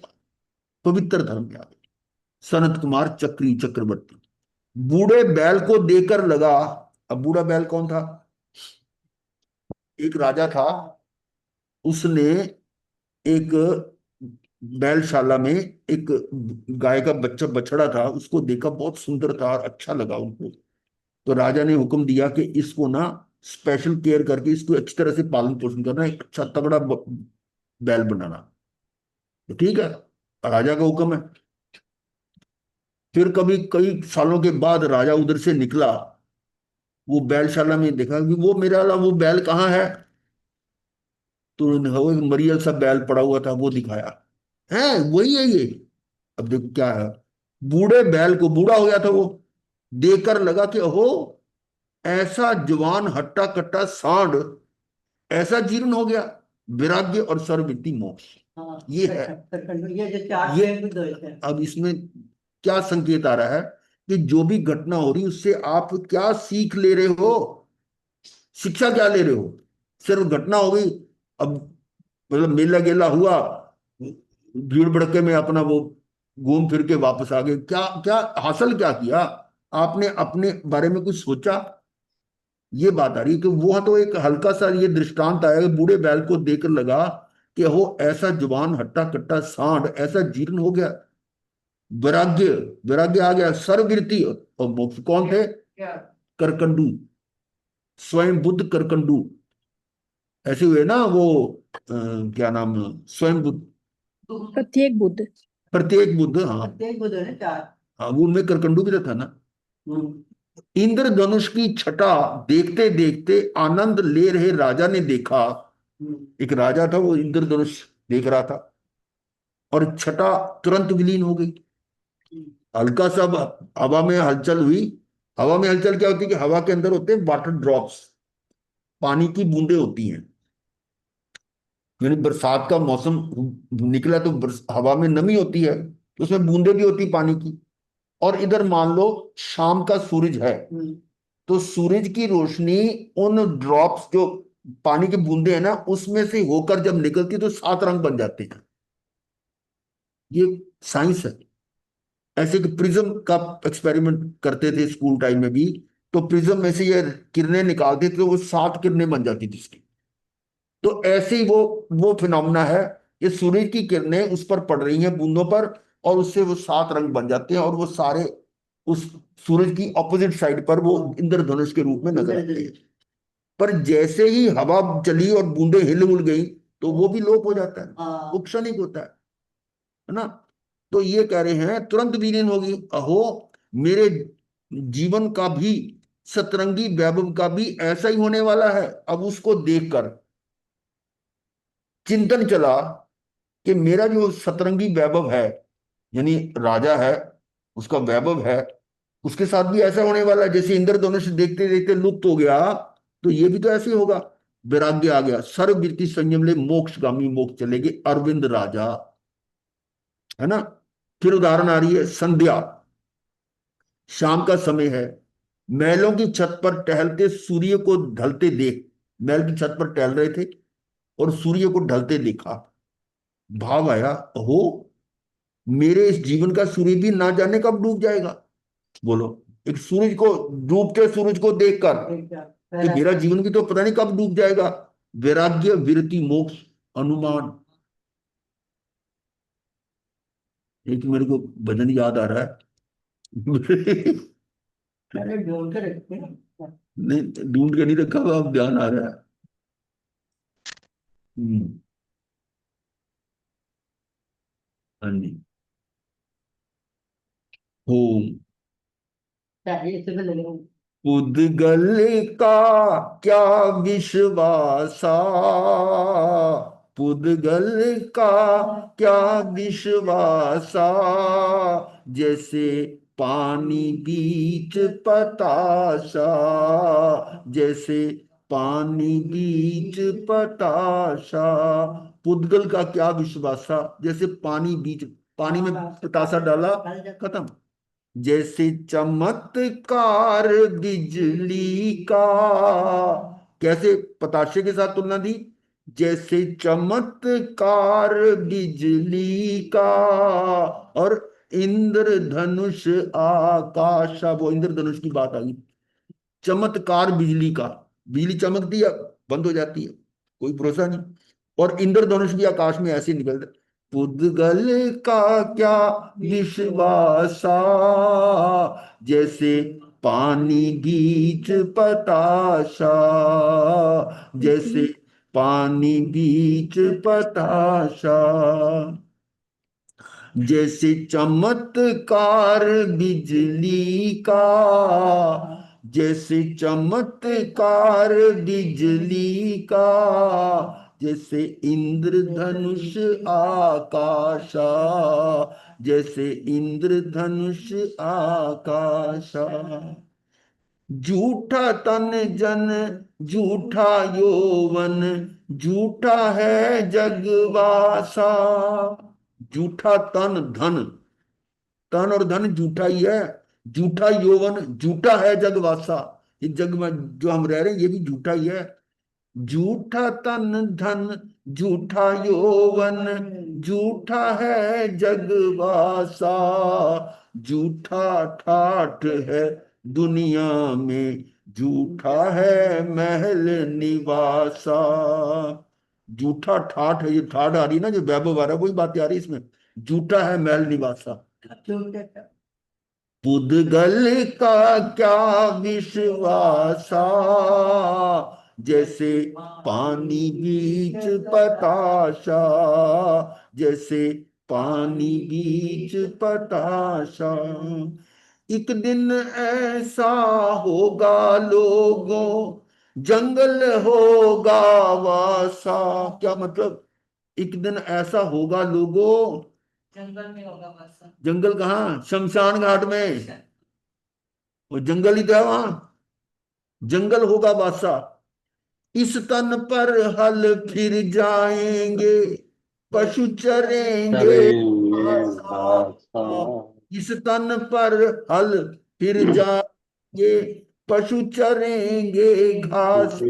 पवित्र धर्म में आ गए। सनत कुमार चक्री चक्रवर्ती बूढ़े बैल को देकर लगा। अब बूढ़ा बैल कौन था? एक राजा था, उसने एक बैलशाला में एक गाय का बच्चा बछड़ा था, उसको देखा, बहुत सुंदर था और अच्छा लगा उनको। तो राजा ने हुक्म दिया कि इसको ना स्पेशल केयर करके इसको अच्छी तरह से पालन पोषण करना, एक अच्छा तगड़ा बैल बनाना। तो ठीक है, राजा का हुक्म है। फिर कभी कई सालों के बाद राजा उधर से निकला, वो बैलशाला में देखा कि वो मेरा वाला वो बैल कहाँ है। तो उन्होंने कहा, वो एक मरियल सा बैल पड़ा हुआ था, वो दिखाया, है वही है ये। अब देखो क्या है, बूढ़े बैल को, बूढ़ा हो गया था वो, देखकर लगा कि ओहो, ऐसा जवान हट्टा कट्टा सांड ऐसा जीर्ण हो गया, वैराग्य और सर्ववृत्ति मोक्ष। हाँ ये है, ये जो चार ये पेड़ भी दो थे। अब इसमें क्या संकेत आ रहा है कि जो भी घटना हो रही उससे आप क्या सीख ले रहे हो, शिक्षा क्या ले रहे हो? सिर्फ घटना हो गई, अब मतलब मेला गेला हुआ, भीड़ भड़के में अपना वो घूम फिर के वापस आ गए, क्या क्या हासिल क्या किया? आपने अपने बारे में कुछ सोचा? ये बात आ रही है कि वो तो एक हल्का सा ये दृष्टांत आया कि बूढ़े बैल को देखकर लगा कि हो, ऐसा जुबान हट्टा कट्टा सांड ऐसा जीर्ण हो गया, वैराग्य, वैराग्य आ गया, सर्ववृत्ति और मोक्ष। कौन थे? करकंडू, स्वयं बुद्ध करकंडू ऐसे हुए ना वो, क्या नाम, स्वयं बुद्ध, प्रत्येक बुद्ध। प्रत्येक बुद्ध, हाँ प्रत्येक को दो ना चार। हाँ, वो उनमें करकंडू भी तो था ना। हम्म, इंद्रधनुष की छटा देखते देखते आनंद ले रहे राजा ने देखा, एक राजा था, वो इंद्रधनुष देख रहा था, और छटा तुरंत विलीन हो गई। हल्का सा हवा में हलचल हुई। हवा में हलचल क्या होती है कि हवा के अंदर होते हैं वाटर ड्रॉप्स, पानी की बूंदें होती हैं। यानी बरसात का मौसम निकला तो हवा में नमी होती है, तो उसमें बूंदें भी होती पानी की। और इधर मान लो शाम का सूरज है, हम्म, तो सूरज की रोशनी उन ड्रॉप्स, जो पानी की बूंदे हैं ना, उसमें से होकर जब निकलती तो 7 रंग बन जाते हैं। ये साइंस है। ऐसे कि प्रिज्म का एक्सपेरिमेंट करते थे स्कूल टाइम में भी, तो प्रिज्म में से ये किरणें निकालते थे तो वो 7 किरणें बन जाती थी इसकी। तो ऐसे ही वो फिनोमेना है कि सूरज की किरणें उस पर पड़ रही हैं बूंदों पर, और उससे वो 7 रंग बन जाते हैं, और वो सारे उस सूरज की ऑपोजिट साइड पर वो इंद्रधनुष के रूप में नजर आते हैं। पर जैसे ही हवा चली और बूंदे हिल उल गई तो वो भी लोप हो जाता है, वो क्षणिक होता है ना। तो ये कह रहे हैं तुरंत विलीन होगी। अहो, मेरे जीवन का भी, सतरंगी वैभव का भी ऐसा ही होने वाला है। अब उसको देखकर चिंतन चला कि मेरा जो सतरंगी वैभव है, यानी राजा है, उसका वैभव है, उसके साथ भी ऐसा होने वाला है। जैसे इंद्रधनुष देखते देखते लुप्त हो गया, तो ये भी तो ऐसे ही होगा। वैराग्य आ गया, सर्ववृत्ति संयम ले मोक्षगामी मोक्ष चलेगी, अरविंद राजा, है ना। फिर उदाहरण आ रही है संध्या, शाम का समय है, महलों की छत पर टहलते सूर्य को ढलते देख, महल की छत पर टहल रहे थे और सूर्य को ढलते देखा। भाव आया, हो मेरे इस जीवन का सूर्य भी ना जाने कब डूब जाएगा। बोलो, एक सूरज को, डूबते सूरज को देखकर कि मेरा जीवन भी तो पता नहीं कब डूब जाएगा। वैराग्य, विरति, मोक्ष, अनुमान। एक मेरे को भजन याद आ रहा है। पहले ढूंढ के रखते हैं। नहीं, ढूंढ के नहीं रखा हुआ, अब ध्यान आ रहा है। हम्म, हाँ जी। होम चाहिए इसे भी ले लो। पुद्गल का क्या विश्वासा, पुद्गल का क्या विश्वासा, जैसे पानी बीच पताशा, जैसे पानी बीच पताशा। पुद्गल का क्या विश्वासा, जैसे पानी बीच, पानी में पतासा डाला, खत्म। जैसे चमत्कार बिजली का, कैसे पताशे के साथ तुलना दी, जैसे चमत्कार बिजली का, और इंद्रधनुष आकाश, वो इंद्रधनुष की बात आ गई। चमत्कार बिजली का, बिजली चमकती है बंद हो जाती है, कोई भरोसा नहीं। और इंद्रधनुष भी आकाश में ऐसे निकलता है। पुद्गल का क्या विश्वासा, जैसे पानी बीच पताशा, जैसे पानी बीच पताशा, जैसे चमत्कार बिजली का, जैसे चमत्कार बिजली का, जैसे इंद्रधनुष आकाशा, जैसे इंद्रधनुष आकाशा। झूठा तन जन, झूठा यौवन, झूठा है जगवासा। झूठा तन धन, तन और धन झूठा ही है। झूठा यौवन, झूठा है जगवासा। ये जग में जो हम रह रहे हैं ये भी झूठा ही है। झूठा तन धन, झूठा यौवन, झूठा है जगवासा, झूठा ठाठ है दुनिया में, झूठा है महल निवासा। झूठा ठाठ है, ये ठाठ आ रही है ना, जो वैभव आ रहा है वही बातें आ रही है इसमें। झूठा है महल निवासा। पुद्गल का क्या विश्वासा, जैसे पानी बीच पताशा, जैसे पानी बीच पताशा। एक दिन ऐसा होगा लोगों, जंगल होगा वासा। क्या मतलब, एक दिन ऐसा होगा लोगों, जंगल में होगा बस। जंगल कहाँ, शमशान घाट में, वो जंगल ही तो है वहां, जंगल होगा बादशाह। इस तन पर हल फिर जाएंगे, पशु चरेंगे करेंगे घासा। भाषा। इस तन पर हल फिर जाएंगे, पशु चरेंगे घास, का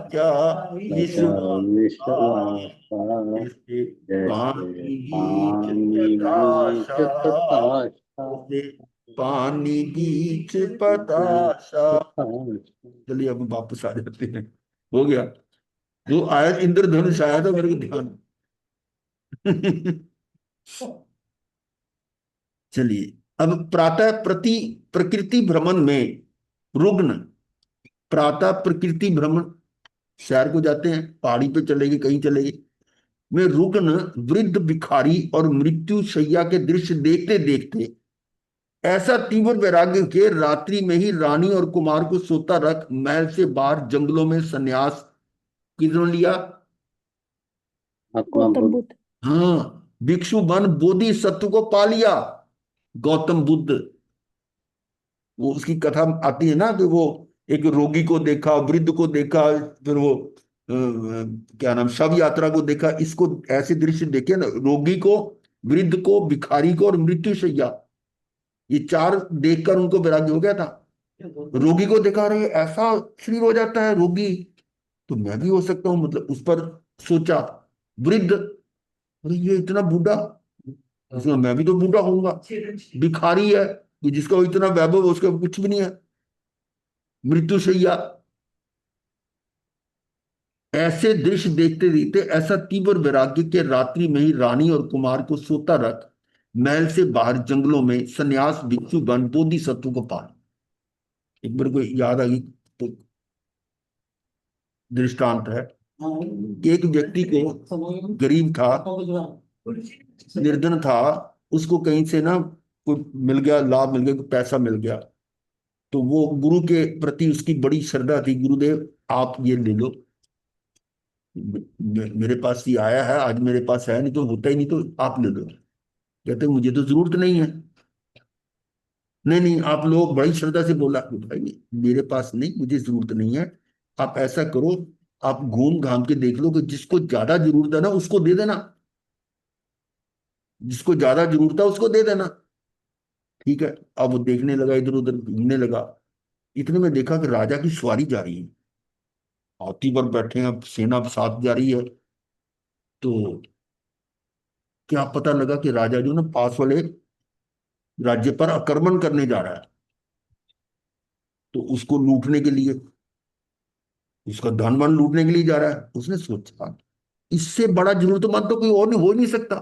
क्या विश्वास, जैसे जैसे पानी बीच पानी बीच प्रकाशा, प्रकाशा, जैसे पानी बीच बताशा। हाँ, चलिए अब वापस आ जाते हैं। हो गया। जो आया इंद्रधनुष आया था मेरे को ध्यान। चलिए अब प्रातः प्रति प्रकृति भ्रमण में रुग्ण, प्रातः प्रकृति भ्रमण, शहर को जाते हैं, पहाड़ी पे चलेंगे कहीं चलेंगे, में रुग्ण वृद्ध भिखारी और मृत्यु शैया के दृश्य देखते देखते ऐसा तीव्र वैराग्य के रात्रि में ही रानी और कुमार को सोता रख महल से बाहर जंगलों में संन्यास किसने लिया? आत्मा गौतम बुद्ध। बुद्ध। हाँ, भिक्षु बन बोधि सत्व को पा लिया। गौतम बुद्ध, वो उसकी कथा आती है ना कि वो एक रोगी को देखा, वृद्ध को देखा, फिर वो क्या नाम, शव यात्रा को देखा। इसको ऐसे दृश्य देखे ना, रोगी को, वृद्ध को, भिखारी को और मृत्यु शैया, ये चार देखकर उनको वैराग्य हो गया था। रोगी को देखा, रहे ऐसा शरीर हो जाता है रोगी, तो मैं भी हो सकता हूं, मतलब उस पर सोचा। वृद्ध, अरे ये इतना बूढ़ा, उसमें मैं भी तो बूढ़ा होऊंगा। भिखारी है कि जिसका इतना वैभव है, उसका कुछ भी नहीं है। मृत्यु शैया, ऐसे दृश्य देखते देखते ऐसा तीव्र वैराग्य के रात्रि में ही रानी और कुमार को सोता रख महल से बाहर जंगलों में संन्यास भिक्षु बन बोधिसत्व को पा। एक बार को याद आ गई तो दृष्टांत है कि एक व्यक्ति को, गरीब था, निर्धन था, उसको कहीं से ना कोई मिल गया, लाभ मिल गया, कोई पैसा मिल गया, तो वो गुरु के प्रति उसकी बड़ी श्रद्धा थी। गुरुदेव आप ये ले लो, मेरे पास ये आया है, आज मेरे पास है नहीं तो होता ही नहीं, तो आप ले लो। कहते मुझे तो जरूरत नहीं है। नहीं नहीं, आप लोग बड़ी श्रद्धा से बोला कि भाई मेरे पास नहीं, मुझे जरूरत नहीं है। आप ऐसा करो, आप घूम घाम के देख लो कि जिसको ज्यादा जरूरत है ना उसको दे देना, जिसको ज्यादा जरूरत है उसको दे देना। ठीक है। अब वो देखने लगा, इधर उधर घूमने लगा। इतने में देखा कि राजा की सवारी जा रही है, हाथी पर बैठे हैं, सेना साथ जा रही है। तो क्या पता लगा कि राजा जो ना पास वाले राज्य पर आक्रमण करने जा रहा है, तो उसको लूटने के लिए, उसका धन वन लूटने के लिए जा रहा है। उसने सोचा इससे बड़ा जरूरतमंद तो कोई और नहीं, हो ही नहीं सकता।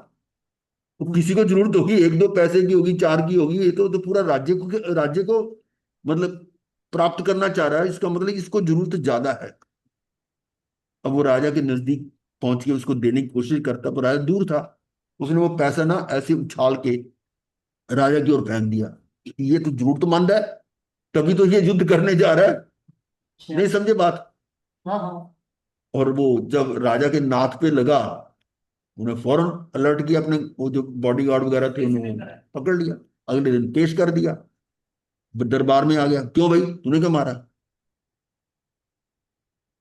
तो किसी को जरूरत होगी, एक दो पैसे की होगी, चार की होगी, ये तो पूरा राज्य को मतलब प्राप्त करना चाह रहा है, इसका मतलब इसको जरूरत ज्यादा है। अब वो राजा के नजदीक पहुंच के उसको देने की कोशिश करता, पर राजा दूर था। उसने वो पैसा ना ऐसे उछाल के राजा की ओर फेंक दिया। ये तो जरूरतमंद है, तभी तो ये युद्ध करने जा रहा है। नहीं समझे बात? हाँ हाँ। और वो जब राजा के नाक पे लगा, उन्हें फौरन अलर्ट किया, अपने वो जो बॉडीगार्ड वगैरह थे उन्होंने पकड़ लिया, अगले दिन पेश कर दिया, दरबार में आ गया। क्यों भाई, तूने क्यों मारा?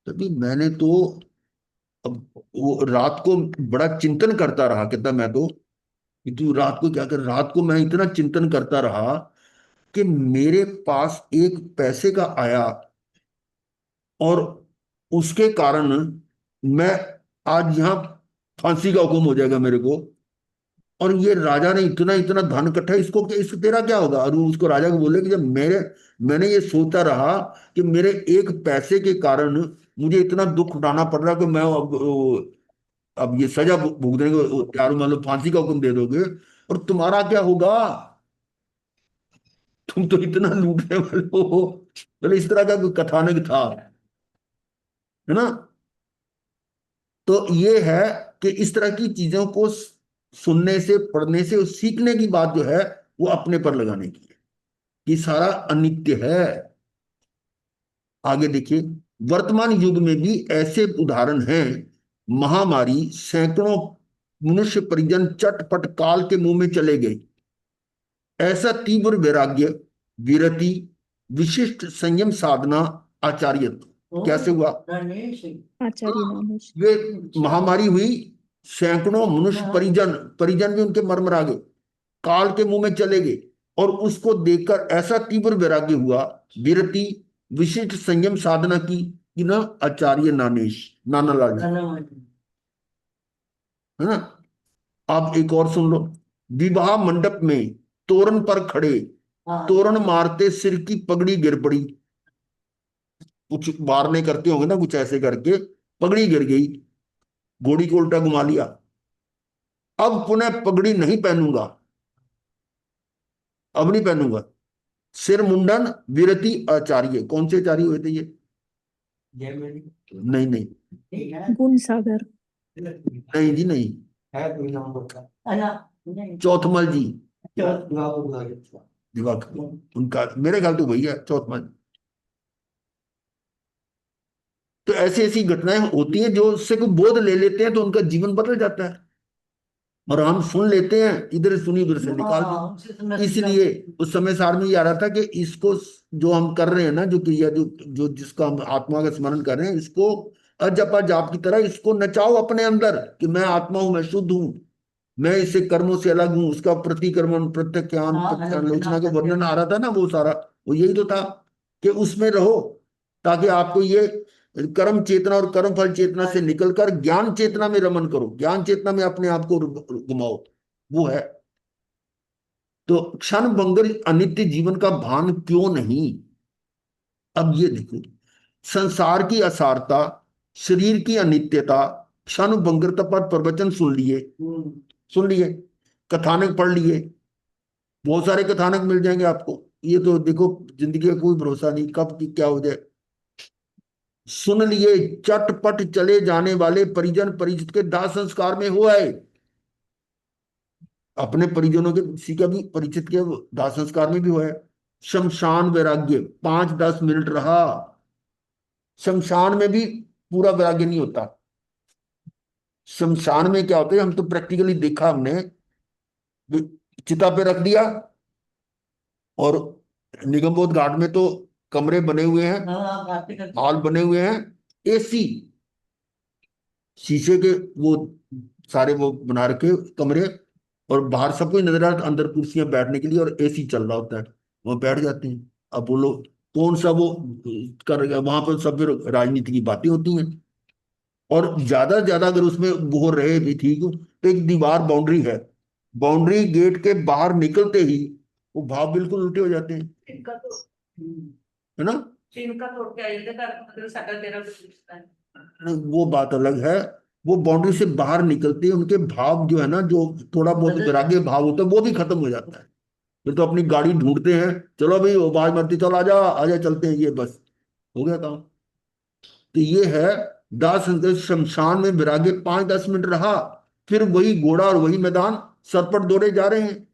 तभी मैंने तो, अब वो रात को बड़ा चिंतन करता रहा, कहता मैं तो कि तू रात को क्या कर, रात को मैं इतना चिंतन करता रहा कि मेरे पास एक पैसे का आया और उसके कारण मैं आज यहां फांसी का हुक्म हो जाएगा मेरे को। और ये राजा ने इतना इतना धन इकट्ठा, इसको क्या, इसको तेरा क्या होगा? और वो उसको राजा को बोले कि जब मैंने ये सोचता रहा कि मेरे एक पैसे के कारण मुझे इतना दुख उठाना पड़ रहा कि मैं अब ये सजा भुगतने को तैयार हूं, मतलब फांसी का हुक्म दे दोगे, और तुम्हारा क्या होगा? तुम तो इतना लूटने वाले हो। मतलब इस तरह का कोई कथानक था, है ना? तो ये है कि इस तरह की चीजों को सुनने से, पढ़ने से और सीखने की बात जो है वो अपने पर लगाने की है कि सारा अनित्य है। आगे देखिए, वर्तमान युग में भी ऐसे उदाहरण हैं। महामारी, सैकड़ों मनुष्य परिजन चटपट काल के मुंह में चले गए। ऐसा तीव्र वैराग्य, विरति, विशिष्ट संयम साधना, आचार्यत्व कैसे हुआ? आचार्य नामेश। ये महामारी हुई, सैकड़ों मनुष्य परिजन, परिजन भी उनके मरमरा गए, काल के मुंह में चले गए, और उसको देखकर ऐसा तीव्र वैराग्य हुआ, विरति, विशिष्ट संयम साधना की कि ना आचार्य नानेश, नानालाल जी, है ना? आप एक और सुन लो। विवाह मंडप में तोरण पर खड़े हाँ। तोरण मारते सिर की पगड़ी गिर पड़ी। कुछ मारने करते होंगे ना, कुछ ऐसे करके पगड़ी गिर गई, घोड़ी को उल्टा घुमा लिया। अब पुनः पगड़ी नहीं पहनूंगा, अब नहीं पहनूंगा। सिर मुंडन विरति आचार्य, कौन से आचार्य हुए थे ये? नहीं नहीं ठीक है। गुण सागर। नहीं जी नहीं, है कोई नाम होता है ना? नहीं। चौथमल जी, चौथ दिवाकर, उनका मेरे ख्याल तो वही है चौथमल। तो ऐसी ऐसी घटनाएं होती हैं जो उससे कोई बोध ले लेते हैं तो उनका जीवन बदल जाता है। और हम सुन लेते हैं, इधर सुनी उधर से निकाल दी। इसलिए उस समय सार में ये आ रहा था कि इसको जो हम कर रहे हैं ना, जो क्रिया जो जो जिसका हम आत्मा का स्मरण कर रहे हैं, इसको अजपा जाप की तरह इसको नचाओ अपने अंदर कि मैं आत्मा हूं, मैं शुद्ध हूं, मैं इससे कर्मों से अलग हूं। उसका प्रतिक्रमण, प्रत्याख्यान, प्रत्यालोचना का वर्णन आ रहा था ना, वो सारा वो यही तो था कि उसमें रहो, ताकि आपको ये कर्म चेतना और कर्म फल चेतना से निकलकर ज्ञान चेतना में रमन करो, ज्ञान चेतना में अपने आप को घुमाओ, वो है। तो क्षण भंगुर अनित्य जीवन का भान क्यों नहीं? अब ये देखो, संसार की असारता, शरीर की अनित्यता, क्षण भंगुरता पर प्रवचन सुन लिए, सुन लिए, कथानक पढ़ लिए, बहुत सारे कथानक मिल जाएंगे आपको। ये तो देखो, जिंदगी का कोई भरोसा नहीं, कब की क्या हो जाए। सुन लिए, चटपट चले जाने वाले परिजन परिचित के दाह संस्कार में हो आए। अपने परिजनों के किसी का भी परिचित के दाह संस्कार में भी हुआ है। शमशान वैराग्य 5-10 मिनट रहा। शमशान में भी पूरा वैराग्य नहीं होता। शमशान में क्या होता है, हम तो प्रैक्टिकली देखा हमने, चिता पे रख दिया, और निगमबोध घाट में तो कमरे बने हुए हैं, हॉल बने हुए हैं, एसी, शीशे के वो सारे वो बना रखे कमरे, और बाहर सब कुछ नजर आ रहा, अंदर कुर्सियां बैठने के लिए, और एसी चल रहा होता है, वहां बैठ जाते हैं। अब बोलो कौन सा वो कर, वहां पर सब फिर राजनीति की बातें होती हैं। और ज्यादा से ज्यादा अगर उसमें वो रहे भी ठीक, तो एक दीवार बाउंड्री है, बाउंड्री गेट के बाहर निकलते ही वो भाव बिल्कुल उल्टे हो जाते हैं, इनका तो है ना? इनका तोड़ के आई थे मतलब साडा तेरा कुछ रिश्ता है। नहीं, वो बात अलग है। वो बाउंड्री से बाहर निकलते हैं, उनके भाव जो है ना, जो थोड़ा बहुत वैराग्य भाव होता है, वो भी खत्म हो जाता है। फिर तो अपनी गाड़ी ढूंढते हैं, चलो भाई वो आवाज मरती, चल आजा आजा चलते हैं, ये बस हो गया काम। तो ये है दाह संस्कार। शमशान में वैराग्य 5-10 मिनट रहा, फिर वही घोड़ा और वही मैदान, सरपट दौड़े जा रहे हैं।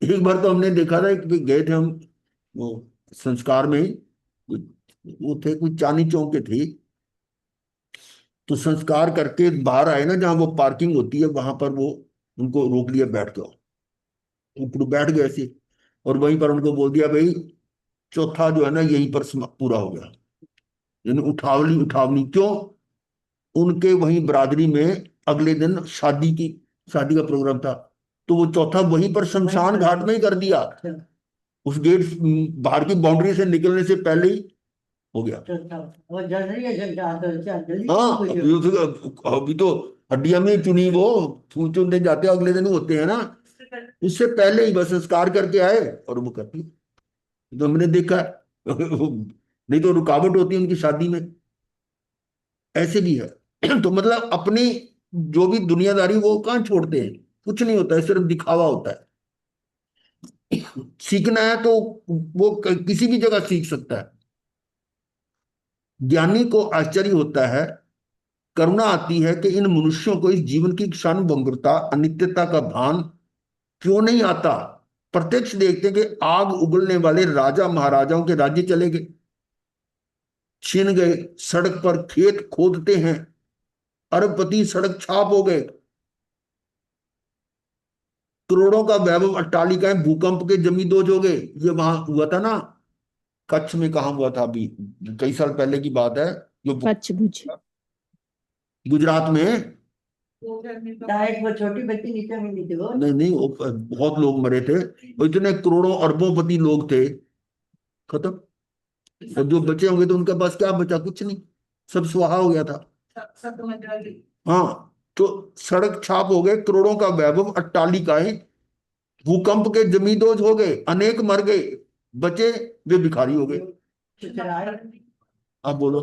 एक बार तो हमने देखा था, गए थे हम वो संस्कार में ही, वो थे कुछ चांदनी चौक के थे, तो संस्कार करके बाहर आए ना, जहां वो पार्किंग होती है वहां पर वो उनको रोक लिया, बैठ जाओ। ऊपर बैठ गए ऐसे, और वहीं पर उनको बोल दिया भाई चौथा जो है ना यहीं पर पूरा हो गया। यानी उठावली उठावनी क्यों? उनके वहीं बरादरी में अगले दिन शादी का प्रोग्राम था, तो वो चौथा वहीं पर शमशान घाट में ही कर दिया, उस गेट बाहर की बाउंड्री से निकलने से पहले ही हो गया। वो जल रही है जल्दी हाँ, अभी तो हड्डियां में चुनी, वो फूल चुनने जाते हैं अगले दिन होते हैं ना, उससे पहले ही बस संस्कार करके आए और वो करती। तो हमने देखा नहीं तो रुकावट होती है उनकी शादी में, ऐसे भी है। तो मतलब अपनी जो भी दुनियादारी वो कहाँ छोड़ते हैं, कुछ नहीं होता है, सिर्फ दिखावा होता है। सीखना है तो वो किसी भी जगह सीख सकता है। ज्ञानी को आश्चर्य होता है, करुणा आती है कि इन मनुष्यों को इस जीवन की क्षण भंगुरता, अनित्यता का भान क्यों नहीं आता। प्रत्यक्ष देखते हैं कि आग उगलने वाले राजा महाराजाओं के राज्य चले गए, छीन गए, सड़क पर खेत खोदते हैं, अरबपति सड़क छाप हो गए, करोड़ों का वैभव, अट्टालिकाएं भूकंप के जमींदोज हो गए। ये वहां हुआ था ना, कच्छ में, कहा हुआ था अभी कई साल पहले की बात है, जो कच्छ भुज। गुजरात में। एक वो छोटी बच्ची नीचे मिली थी वो। नहीं नहीं, वो बहुत लोग मरे थे, वो इतने करोड़ों अरबोंपति लोग थे, खत्म। और जो बचे होंगे तो उनके पास क्या बचा? कुछ नहीं, सब स्वाहा हो गया था। हाँ, तो सड़क छाप हो गए, करोड़ों का वैभव, अट्टालिकाएं, भूकंप के जमींदोज हो गए, अनेक मर गए, बचे वे भिखारी हो गए। अब बोलो।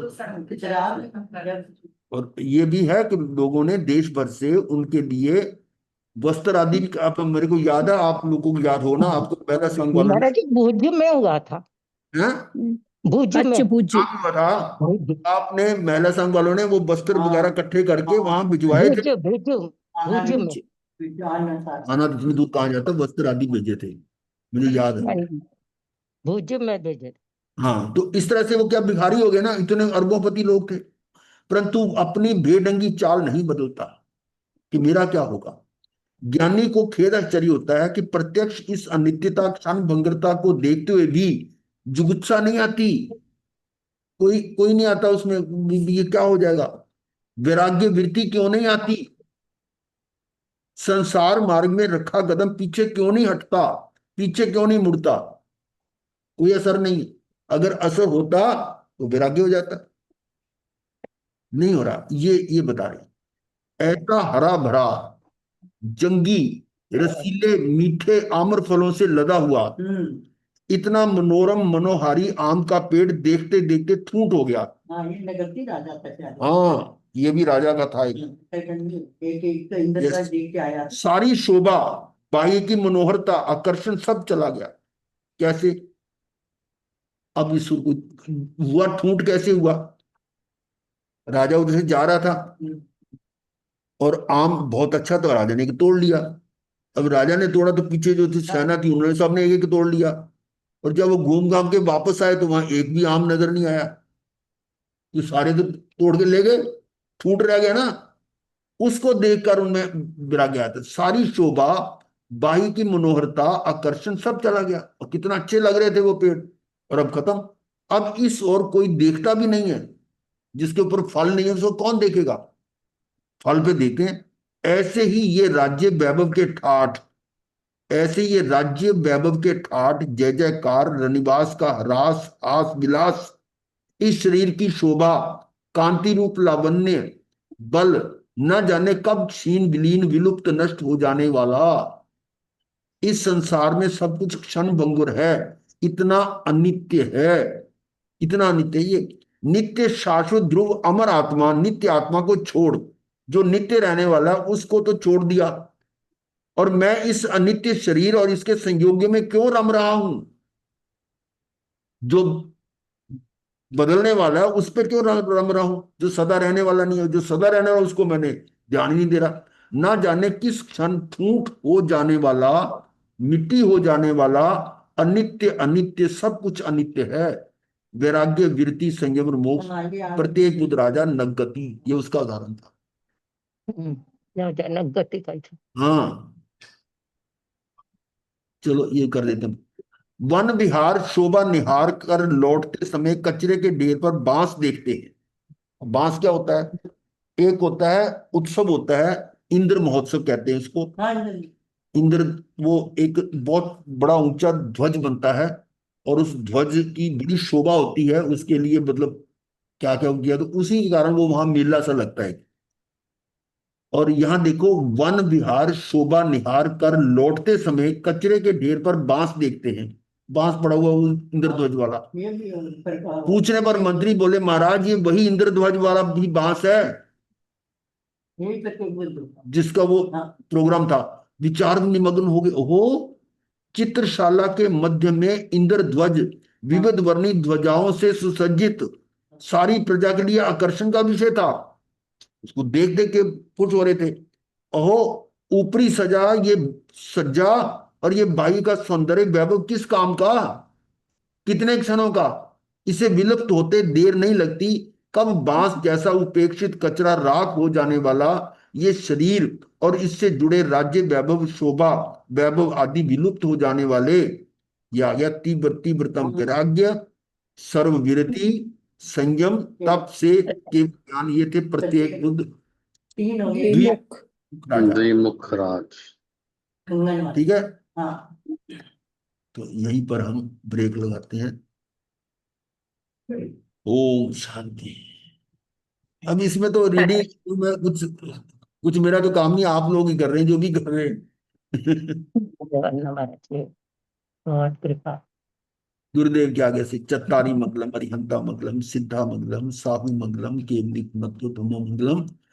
और ये भी है कि लोगों ने देश भर से उनके लिए वस्त्र आदि भी, आप मेरे को याद है, आप लोगों को याद हो ना, आपको पहला संघ वालों ने, महाराज जी भुज में हुआ था। हैं? भुज में। अच्छा भुज। क्या हुआ था? भुज आपने महिला संघ वालों ने वो वस्त्र हाँ। वगैरह इकट्ठे करके वहां भिजवाए थे। भुज भुज में। भुज। खाना तो इसमें दूध कहाँ जाता, वस्त्र आदि भेजे थे, मुझे याद है। भुज में भेजे थे। हाँ, तो इस तरह से वो क्या भिखारी हो गए ना, इतने अरबोंपति लोग थे, परंतु अपनी बेढंगी चाल नहीं बदलता कि मेरा क्या होगा। ज्ञानी को खेद आश्चर्य होता है कि प्रत्यक्ष इस अनित्यता क्षण भंगुरता को देखते हुए भी जुगुप्सा नहीं आती। कोई कोई नहीं आता उसमें, ये क्या हो जाएगा, वैराग्य वृत्ति क्यों नहीं आती, संसार मार्ग में रखा कदम पीछे क्यों नहीं हटता, पीछे क्यों नहीं मुड़ता। कोई असर नहीं। अगर असर होता तो वैराग्य हो जाता, नहीं हो रहा। ये बता रहे, ऐसा हरा भरा जंगी रसीले मीठे आम्र फलों से लदा हुआ इतना मनोरम मनोहारी आम का पेड़ देखते देखते ठूंठ हो गया। हाँ, ये नगरती राजा था शायद। हाँ, ये भी राजा का था एक। एक तो इंद्रराज देख के आया। सारी शोभा, बाह्य की मनोहरता, आकर्षण सब चला गया। कैसे? अब इस हुआ ठूंठ कैसे हुआ? राजा उधर से जा रहा था और आम बहुत अच्छा था, राजा ने तोड़ लिया। अब राजा ने तोड़ा तो पीछे जो थी सेना थी उन्होंने सबने एक एक तोड़ लिया। और जब वो घूम घाम के वापस आए तो वहां एक भी आम नजर नहीं आया। तो सारे तो तोड़ के ले गए, ठूंठ रह गया ना। उसको देखकर उनमें विराग आया था। सारी शोभा, बाही की मनोहरता, आकर्षण सब चला गया। और कितना अच्छे लग रहे थे वो पेड़, और अब खत्म। अब इस और कोई देखता भी नहीं है, जिसके ऊपर फल नहीं है उसको कौन देखेगा। फल पे देखें। ऐसे ही ये राज्य वैभव के ठाठ, ऐसे ये राज्य वैभव के ठाठ, जय जयकार, रनिवास का ह्रास, आस विलास, इस शरीर की शोभा, कांति रूप लावण्य, बल, न जाने कब क्षीण विलीन विलुप्त नष्ट हो जाने वाला। इस संसार में सब कुछ क्षण भंगुर है, इतना अनित्य है, इतना अनित्य। ये नित्य शाश्वत ध्रुव अमर आत्मा, नित्य आत्मा को छोड़, जो नित्य रहने वाला है उसको तो छोड़ दिया, और मैं इस अनित्य शरीर और इसके संयोग्य में क्यों रम रहा हूं। जो बदलने वाला है उस पर क्यों रम रहा हूं, जो सदा रहने वाला नहीं है। जो सदा रहने वाला उसको मैंने ध्यान ही नहीं दे रहा। ना जाने किस क्षण फूट हो जाने वाला, मिट्टी हो जाने वाला, अनित्य अनित्य सब कुछ अनित्य है। वैराग्य वृत्ति संयम और मोक्ष, प्रत्येक बुद्ध राजा नगति, ये उसका उदाहरण था। जनक गति का था। हाँ, चलो ये कर देते हैं। वन विहार शोभा निहार कर लौटते समय कचरे के ढेर पर बांस देखते हैं। बांस क्या होता है? एक होता है उत्सव, होता है इंद्र महोत्सव कहते हैं इसको। इंद्र, वो एक बहुत बड़ा ऊंचा ध्वज बनता है, और उस ध्वज की बड़ी शोभा होती है, उसके लिए मतलब क्या क्या किया, तो उसी के कारण वो वहां मेला सा लगता है। और यहाँ देखो, वन विहार शोभा निहार कर लौटते समय कचरे के ढेर पर बांस देखते हैं। बांस पड़ा हुआ वो इंद्रध्वज वाला। पूछने पर मंत्री बोले, महाराज ये वही इंद्रध्वज वाला भी बांस है जिसका वो प्रोग्राम था। विचार में निमग्न हो गए। ओहो, चित्रशाला के मध्य में इंद्रध्वज विविध वर्णी ध्वजाओं से सुसज्जित, सारी प्रजा के लिए आकर्षण का विषय था। उसको देख देख के खुश हो रहे थे। ओहो, ऊपरी सजा ये सज्जा और ये बाई का सौंदर्य वैभव किस काम का, कितने क्षणों का। इसे विलुप्त होते देर नहीं लगती। कब बांस जैसा उपेक्षित कचरा राख हो जाने वाला ये शरीर और इससे जुड़े राज्य वैभव शोभा वैभव आदि विलुप्त हो जाने वाले। या तीव्र तीव्रतम वैराग्य, सर्वविरति, संयम, तप से के ज्ञान, ये थे प्रत्येक बुद्ध द्विमुख। राजा। द्विमुख राज। ठीक है, हाँ। तो यहीं पर हम ब्रेक लगाते हैं। ओम शांति। अब इसमें तो रीडिंग में कुछ कुछ मेरा तो काम नहीं, आप लोग ही कर रहे हैं जो भी कर रहे हैं। वरना महाराज जी बहुत कृपा। गुरुदेव के आगे से चत्तारी मंगलम, अरिहंता मंगलम, सिद्धा मंगलम, साहू मंगलम, केवली मंगलम,